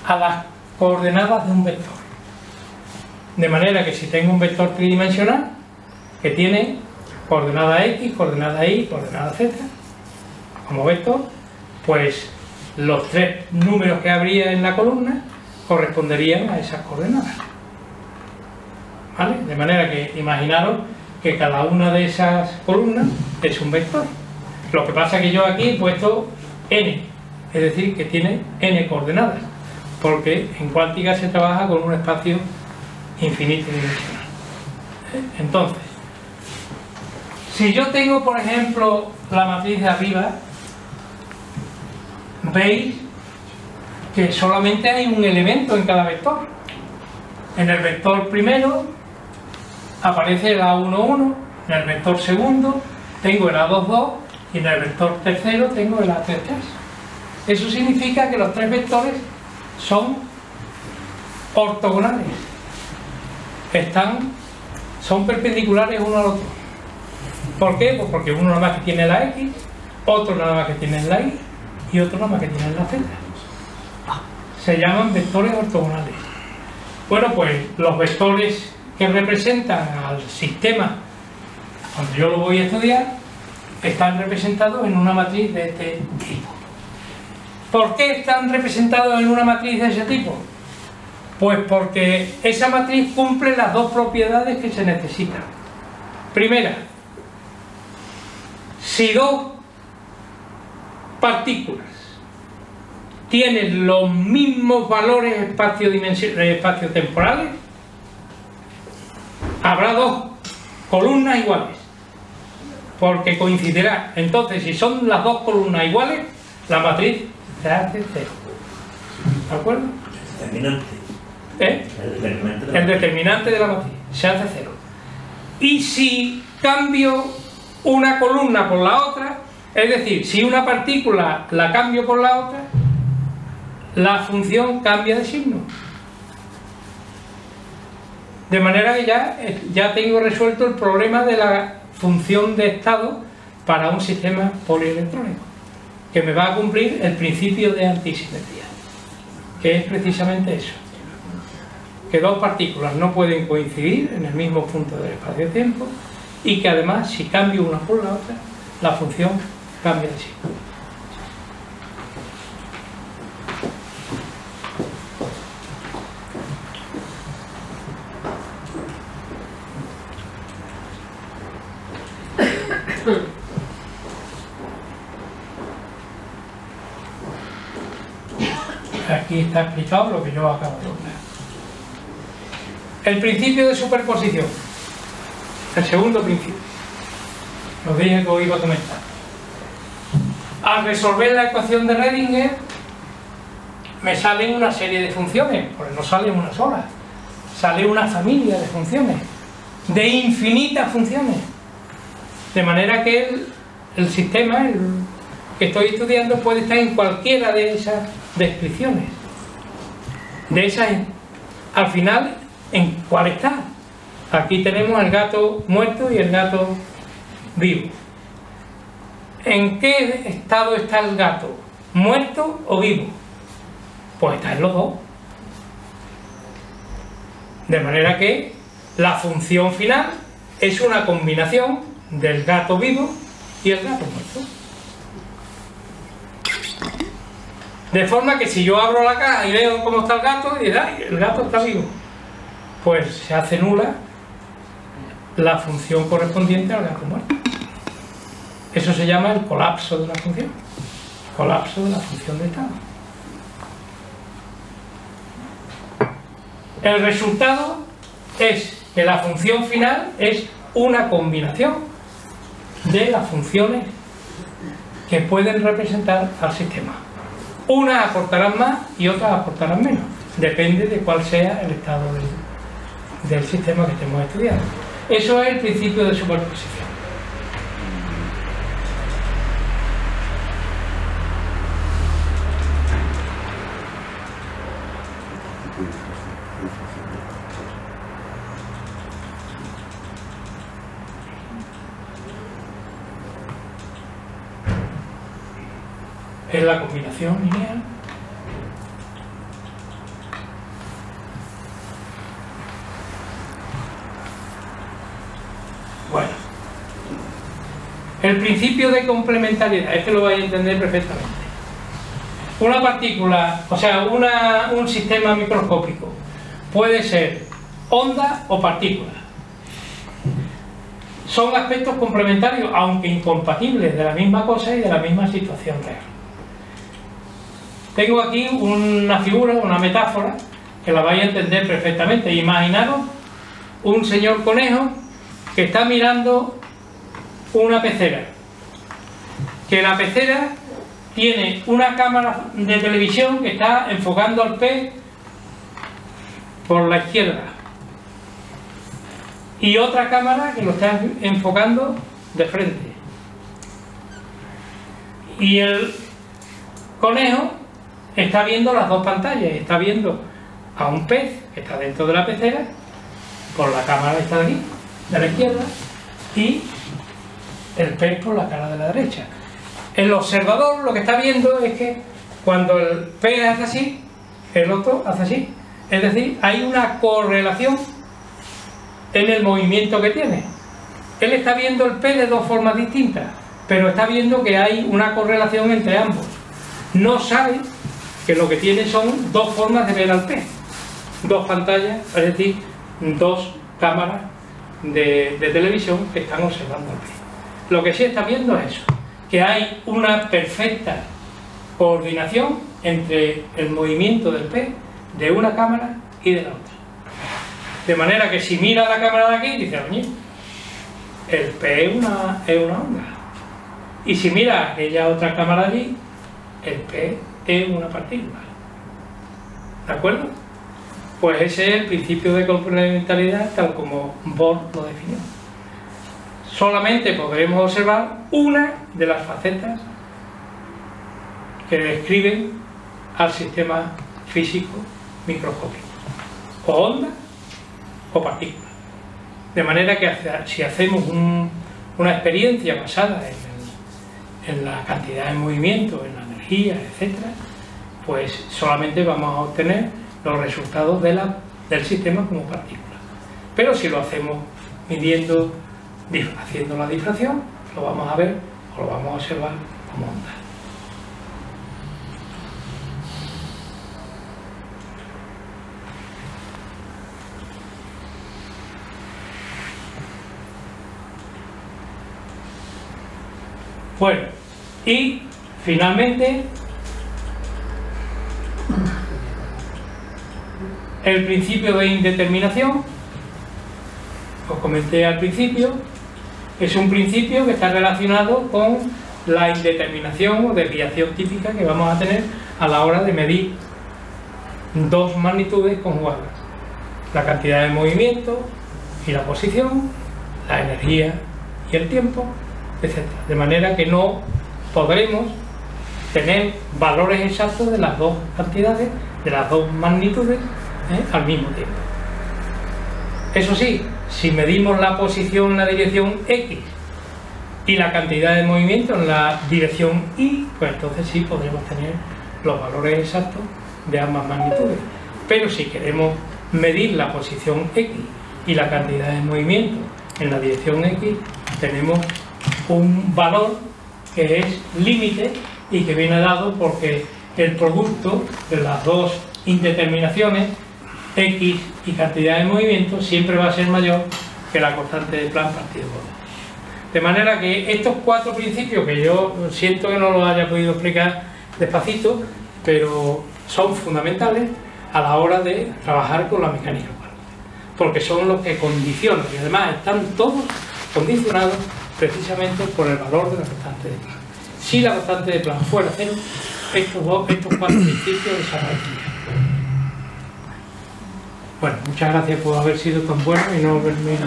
a las coordenadas de un vector. De manera que si tengo un vector tridimensional que tiene coordenada X, coordenada Y, coordenada Z, como vector, pues los tres números que habría en la columna corresponderían a esas coordenadas. ¿Vale? De manera que imaginaros que cada una de esas columnas es un vector. Lo que pasa es que yo aquí he puesto n, es decir, que tiene n coordenadas, porque en cuántica se trabaja con un espacio infinito dimensional. Entonces, si yo tengo, por ejemplo, la matriz de arriba, veis que solamente hay un elemento en cada vector. En el vector primero aparece el A11, en el vector segundo tengo el A22 y en el vector tercero tengo el A33. Eso significa que los tres vectores son ortogonales, son perpendiculares uno al otro. ¿Por qué? Pues porque uno nada más que tiene la X, otro nada más que tiene la Y y otro nada más que tiene la Z. Se llaman vectores ortogonales. Bueno, pues los vectores que representan al sistema, cuando yo lo voy a estudiar, están representados en una matriz de este tipo. ¿Por qué están representados en una matriz de ese tipo? Pues porque esa matriz cumple las dos propiedades que se necesitan. Primera, si dos partículas tienen los mismos valores espaciotemporales, habrá dos columnas iguales, porque coincidirá. Entonces, si son las dos columnas iguales, la matriz se hace cero. ¿De acuerdo? El determinante de la matriz se hace cero. Y si cambio una columna por la otra, es decir, si una partícula la cambio por la otra, la función cambia de signo. De manera que ya tengo resuelto el problema de la función de estado para un sistema polielectrónico, que me va a cumplir el principio de antisimetría, que es precisamente eso, que dos partículas no pueden coincidir en el mismo punto del espacio-tiempo y que además, si cambio una por la otra, la función cambia de signo. Aquí está explicado lo que yo acabo de contar. El principio de superposición, el segundo principio, lo dije que os iba a comentar. Al resolver la ecuación de Redinger me salen una serie de funciones, porque no sale una sola, sale una familia de funciones, de infinitas funciones, de manera que el sistema que estoy estudiando puede estar en cualquiera de esas descripciones. De esas, al final, ¿en cuál está? Aquí tenemos el gato muerto y el gato vivo. ¿En qué estado está el gato? ¿Muerto o vivo? Pues está en los dos. De manera que la función final es una combinación del gato vivo y el gato muerto. De forma que si yo abro la caja y veo cómo está el gato, diré, ¡ay, el gato está vivo! pues se hace nula la función correspondiente al gato muerto. Eso se llama el colapso de la función, colapso de la función de estado. El resultado es que la función final es una combinación de las funciones que pueden representar al sistema. Unas aportarán más y otras aportarán menos, depende de cuál sea el estado del sistema que estemos estudiando. Eso es el principio de superposición. Es la combinación lineal bueno, el principio de complementariedad, este lo vais a entender perfectamente. Una partícula, o sea, un sistema microscópico puede ser onda o partícula. Son aspectos complementarios, aunque incompatibles, de la misma cosa y de la misma situación real. Tengo aquí una figura, una metáfora, que la vais a entender perfectamente. Imaginaros un señor conejo que está mirando una pecera. Que la pecera tiene una cámara de televisión que está enfocando al pez por la izquierda. Y otra cámara que lo está enfocando de frente. Y el conejo está viendo las dos pantallas, está viendo a un pez que está dentro de la pecera por la cámara que está de aquí, de la izquierda, y el pez por la cara de la derecha. El observador lo que está viendo es que cuando el pez hace así, el otro hace así. Es decir, hay una correlación en el movimiento que tiene. Él está viendo el pez de dos formas distintas, pero está viendo que hay una correlación entre ambos. No sabe que lo que tiene son dos formas de ver al pez, dos pantallas, es decir, dos cámaras de televisión que están observando al pez. Lo que sí está viendo es eso, que hay una perfecta coordinación entre el movimiento del pez de una cámara y de la otra. De manera que si mira la cámara de aquí, dice, oye, el pez es una onda. Y si mira aquella otra cámara de allí, el pez es una partícula. ¿De acuerdo? Pues ese es el principio de complementariedad tal como Bohr lo definió. Solamente podremos observar una de las facetas que describen al sistema físico microscópico, o onda o partícula. De manera que si hacemos una experiencia basada en la cantidad de movimiento, en la energía, etc., pues solamente vamos a obtener los resultados del sistema como partícula. Pero si lo hacemos midiendo, haciendo la difracción, lo vamos a ver o lo vamos a observar como onda. Bueno, y finalmente el principio de indeterminación, os comenté al principio, es un principio que está relacionado con la indeterminación o desviación típica que vamos a tener a la hora de medir dos magnitudes conjugadas: la cantidad de movimiento y la posición, la energía y el tiempo, etc. De manera que no podremos tener valores exactos de las dos cantidades, de las dos magnitudes, al mismo tiempo. Eso sí, si medimos la posición en la dirección X y la cantidad de movimiento en la dirección Y, pues entonces sí podremos tener los valores exactos de ambas magnitudes. Pero si queremos medir la posición X y la cantidad de movimiento en la dirección X, tenemos un valor que es límite y que viene dado porque el producto de las dos indeterminaciones X y cantidad de movimiento siempre va a ser mayor que la constante de Planck partido por 2. De manera que estos 4 principios, que yo siento que no los haya podido explicar despacito, pero son fundamentales a la hora de trabajar con la mecánica cuántica, porque son los que condicionan, y además están todos condicionados precisamente por el valor de la constante de Planck. Si la constante de Planck fuera 0, estos 4 principios desaparecerían. Bueno, muchas gracias por haber sido tan bueno y no haberme...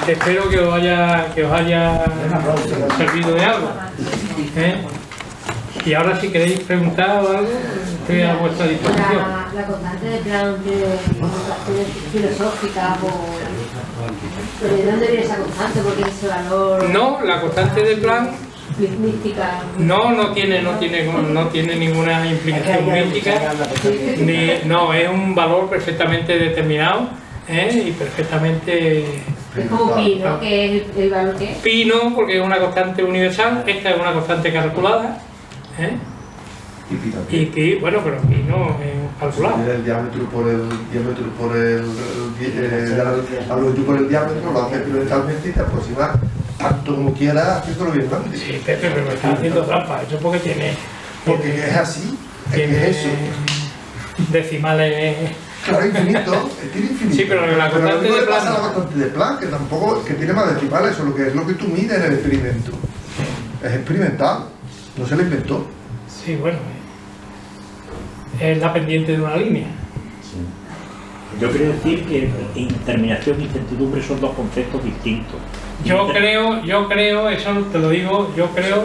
Espero que os haya servido de algo. Y ahora si queréis preguntar o algo, estoy a vuestra disposición. La constante de Planck filosófica ¿pero de dónde viene esa constante? Porque ese valor... No, la constante de Planck mística. no tiene ninguna implicación mística, no, es un valor perfectamente determinado y perfectamente... Es como pi, ¿no? Que es el valor que es. Pi no, porque es una constante universal, esta es una constante calculada, y pi, bueno, pero pi no es calculado. El diámetro por el la longitud por el diámetro, lo hace experimentalmente y te aproximas tanto como quieras haciéndolo bien grande. Sí, Pepe, pero me estás haciendo trampa, eso porque es así, tiene es eso. Decimales. Claro, infinito, tiene infinito. Sí, pero la constante de Planck. La constante de Planck, que tampoco, que tiene más decimales, eso es lo que tú mides en el experimento. Es experimental, no se lo inventó. Sí, bueno, es la pendiente de una línea. Sí. Yo quiero decir que indeterminación y incertidumbre son dos conceptos distintos. Yo creo, eso te lo digo, yo creo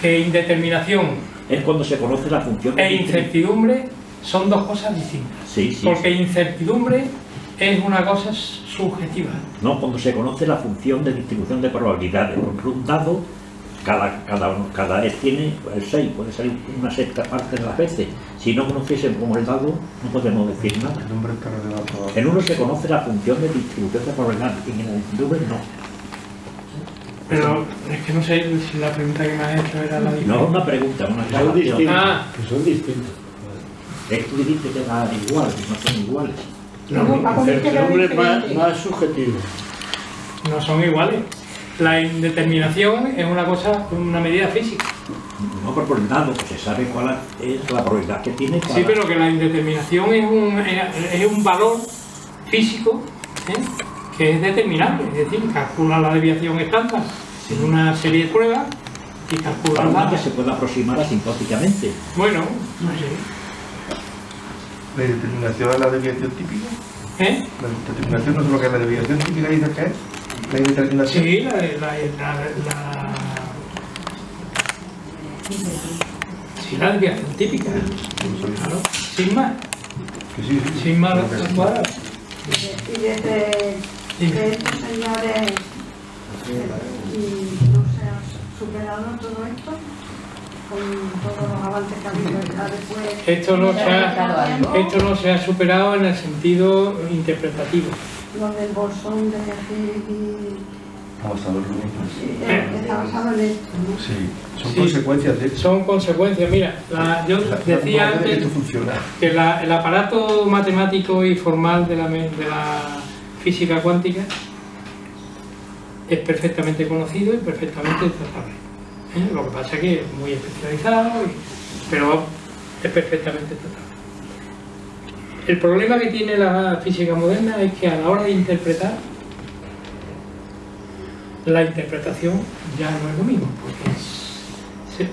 que indeterminación es cuando se conoce la función e incertidumbre son dos cosas distintas. Sí, sí, porque sí. Incertidumbre es una cosa subjetiva. No, cuando se conoce la función de distribución de probabilidades. Porque un dado, cada vez tiene el 6, puede salir una sexta parte de las veces. Si no conociésemos el dado, no podemos decir nada. En uno se conoce la función de distribución de probabilidades, y en la incertidumbre no. Pero es que no sé si la pregunta que me has hecho era la diferencia. No es una pregunta, una aclaración. Que son distintos. Tú dijiste que eran iguales, no son iguales. No, incertidumbre es más subjetivo. No son iguales. La indeterminación es una cosa, una medida física. No, pero por el dado, pues se sabe cuál es la probabilidad que tiene. Sí, pero que la indeterminación es un valor físico que es determinable. Es decir, calcula la desviación estándar en una serie de pruebas y calcula la que se puede aproximar asintóticamente. Bueno, no sé. ¿La indeterminación es la desviación típica? La indeterminación no es lo que es la desviación típica, dices que es. La indeterminación. Sí, la desviación típica. Claro, sin más. Sí. Sin más cuadrado. Y desde estos señores no se ha superado todo esto con todos los avances que ha habido después. Esto no se ha superado en el sentido interpretativo. Lo del bolsón de aquí Está basado en esto, ¿no? Sí, son consecuencias de esto. Son consecuencias. Mira, yo decía antes que el aparato matemático y formal de la física cuántica es perfectamente conocido y perfectamente tratable. Lo que pasa es que es muy especializado, pero es perfectamente tratable. El problema que tiene la física moderna es que a la hora de interpretar, la interpretación ya no es lo mismo, porque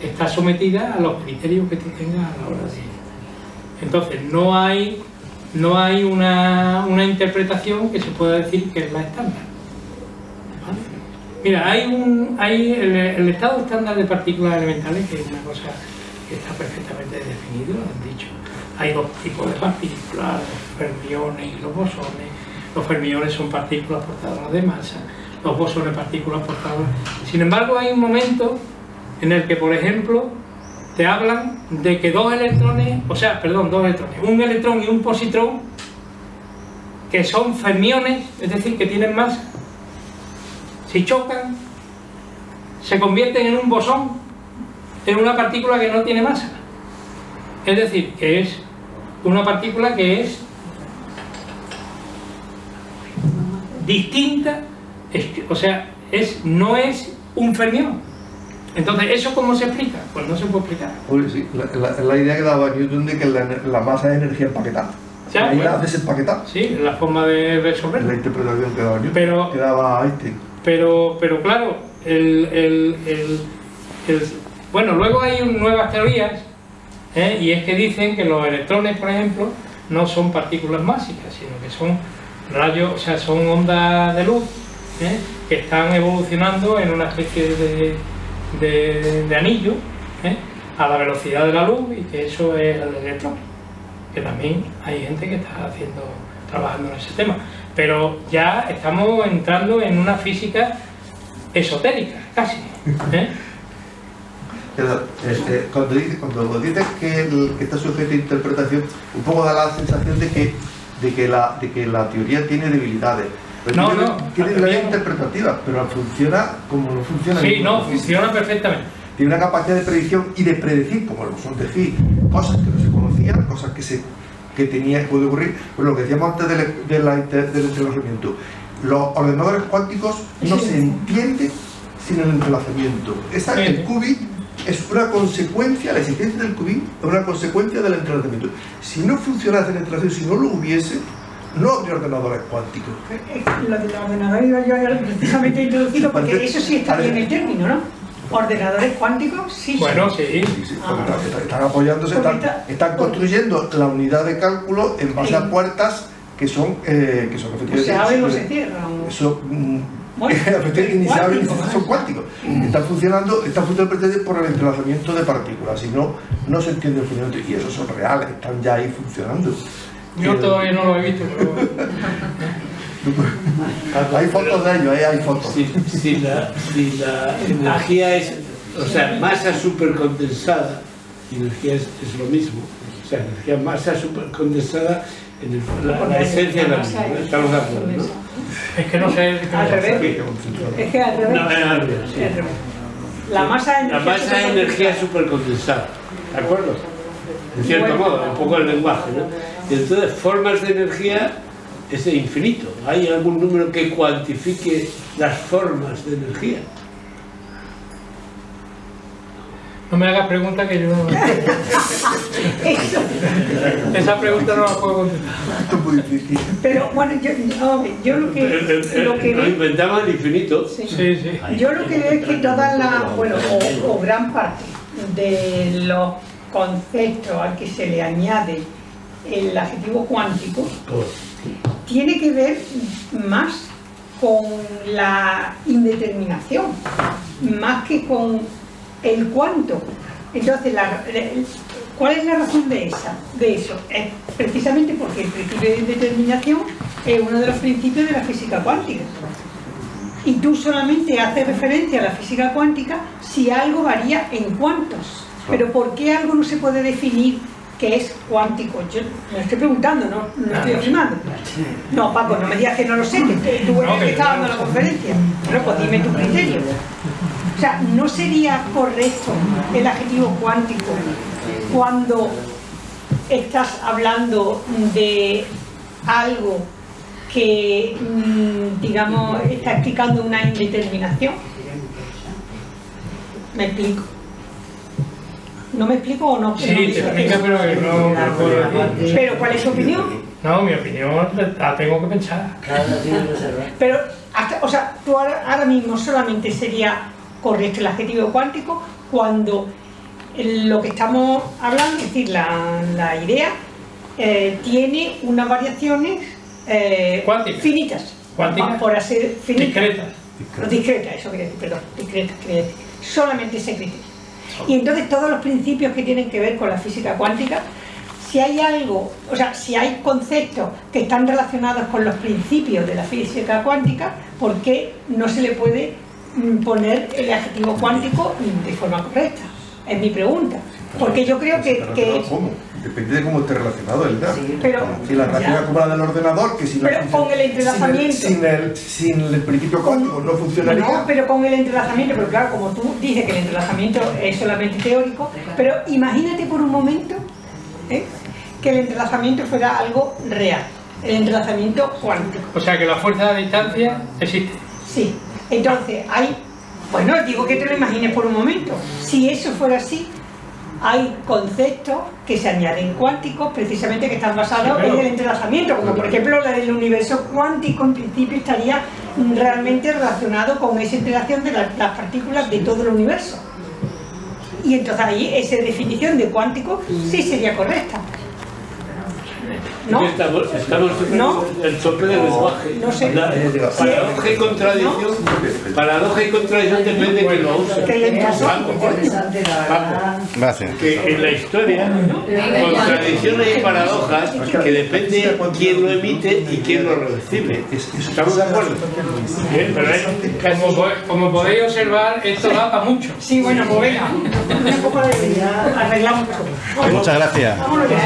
está sometida a los criterios que tú tengas a la hora de... Entonces no hay una interpretación que se pueda decir que es la estándar. ¿Vale? Mira, hay el estado estándar de partículas elementales, que es una cosa que está perfectamente definido, lo han dicho. Hay dos tipos de partículas, los fermiones y los bosones. Los fermiones son partículas portadoras de masa, los bosones partículas portadoras. Sin embargo, hay un momento en el que, por ejemplo, te hablan de que dos electrones, un electrón y un positrón, que son fermiones, es decir, que tienen masa, si chocan, se convierten en un bosón es una partícula que no tiene masa. Es decir, que es una partícula que es distinta, o sea, no es un fermión. Entonces, ¿eso cómo se explica? Pues no se puede explicar. Pues sí, la idea que daba Newton de que la masa es energía empaquetada. Ya, ahí bueno, la desempaquetada. Sí, la forma de resolverlo. La interpretación que daba Newton, que daba Einstein. Pero claro, bueno, luego hay nuevas teorías, y es que dicen que los electrones, por ejemplo, no son partículas mágicas, sino que son rayos, o sea, son ondas de luz, que están evolucionando en una especie de anillo, a la velocidad de la luz, y que eso es el electrón. Que también hay gente que está trabajando en ese tema. Pero ya estamos entrando en una física esotérica, casi. Cuando dices que está sujeto a interpretación, un poco da la sensación de que la teoría tiene debilidades. No, tiene debilidades interpretativas, pero funciona como no funciona. Sí, no, funciona perfectamente. Tiene una capacidad de predicción y de predecir, como lo son decir, cosas que no se conocían, cosas que puede ocurrir. Pues lo que decíamos antes del entrelazamiento. Los ordenadores cuánticos no se entienden sin el entrelazamiento. El qubit es una consecuencia, la existencia del qubit es una consecuencia del entrelazamiento. Si no funcionase el entrelazamiento, si no lo hubiese, no habría ordenadores cuánticos. Lo de los ordenadores iba yo precisamente introducido, porque eso sí está bien el término, ¿no? Ordenadores cuánticos, sí. Bueno, sí. Están apoyándose, están construyendo la unidad de cálculo en base a puertas que son efectivamente... Se abren o se cierran. Eso, efectivamente, ni se abren ni son cuánticos. Están funcionando por el entrelazamiento de partículas, si no, no se entiende el funcionamiento. Y esos son reales, están ya ahí funcionando. Yo todavía no lo he visto, pero... Hay fotos de ellos, hay fotos. Si la energía es, o sea, masa supercondensada, energía es lo mismo, o sea, energía masa supercondensada, la esencia es la misma, estamos de acuerdo, ¿no? Es que no sé... Al revés. Es que al revés. No, al revés, sí. La masa es energía supercondensada, ¿de acuerdo? En cierto modo, un poco el lenguaje, ¿no? Y entonces, formas de energía es de infinito. ¿Hay algún número que cuantifique las formas de energía? No me hagas preguntas que yo no... Esa pregunta no la puedo contestar. Esto es muy difícil. Pero bueno, yo lo que lo inventamos al infinito. Sí. Yo lo que veo es que todas las, bueno, o gran parte de los conceptos al que se le añade el adjetivo cuántico tiene que ver más con la indeterminación, más que con el cuánto. Entonces, ¿cuál es la razón de eso? Es precisamente porque el principio de indeterminación es uno de los principios de la física cuántica. Y tú solamente haces referencia a la física cuántica si algo varía en cuántos. Pero ¿por qué algo no se puede definir que es cuántico? Yo me estoy preguntando, no estoy afirmando. No, Paco, no me digas que no lo sé, que tú eres el que está dando la conferencia. Bueno, pues dime tu criterio. O sea, ¿no sería correcto el adjetivo cuántico cuando estás hablando de algo que, digamos, está explicando una indeterminación? ¿Me explico? ¿No me explico o no? Sí, te explica, pero no puedo decir. ¿Pero cuál es tu opinión? No, mi opinión la tengo que pensar. Pero, o sea, tú ahora mismo solamente sería correcto el adjetivo cuántico cuando lo que estamos hablando, es decir, la idea, tiene unas variaciones finitas. ¿Cuánticas? Por hacer finitas. Discretas. Eso quería decir, perdón. Discretas, quería decir. Solamente ese criterio. Y entonces todos los principios que tienen que ver con la física cuántica, si hay algo, o sea, si hay conceptos que están relacionados con los principios de la física cuántica, ¿por qué no se le puede poner el adjetivo cuántico de forma correcta? Es mi pregunta. Porque yo creo que Depende de cómo esté relacionado el gas. Sí, pero, si la relación acumulada del ordenador, que si no pero con el entrelazamiento. Sin el principio cuántico no funcionaría. No, pero con el entrelazamiento, pero claro, como tú dices que el entrelazamiento es solamente teórico, pero imagínate por un momento que el entrelazamiento fuera algo real, el entrelazamiento cuántico. O sea que la fuerza de distancia existe. Sí, entonces hay, bueno, digo que te lo imagines por un momento, si eso fuera así, hay conceptos que se añaden cuánticos precisamente que están basados en el entrelazamiento, como por ejemplo la del universo cuántico en principio estaría realmente relacionado con esa interacción de las partículas de todo el universo. Y entonces ahí esa definición de cuántico sí sería correcta. ¿No? Estamos ¿No? el tope del lenguaje. No sé. Paradoja y contradicción. Paradoja y contradicción depende de quién lo use. Gracias. Que en la historia, contradicciones y paradojas que depende de quién lo emite y quién lo recibe. ¿Estamos de acuerdo? Bien, pero como podéis observar, esto da para mucho. Sí, bueno, pues venga. Un poco de arreglamos todo. Muchas gracias. Vámonos ya.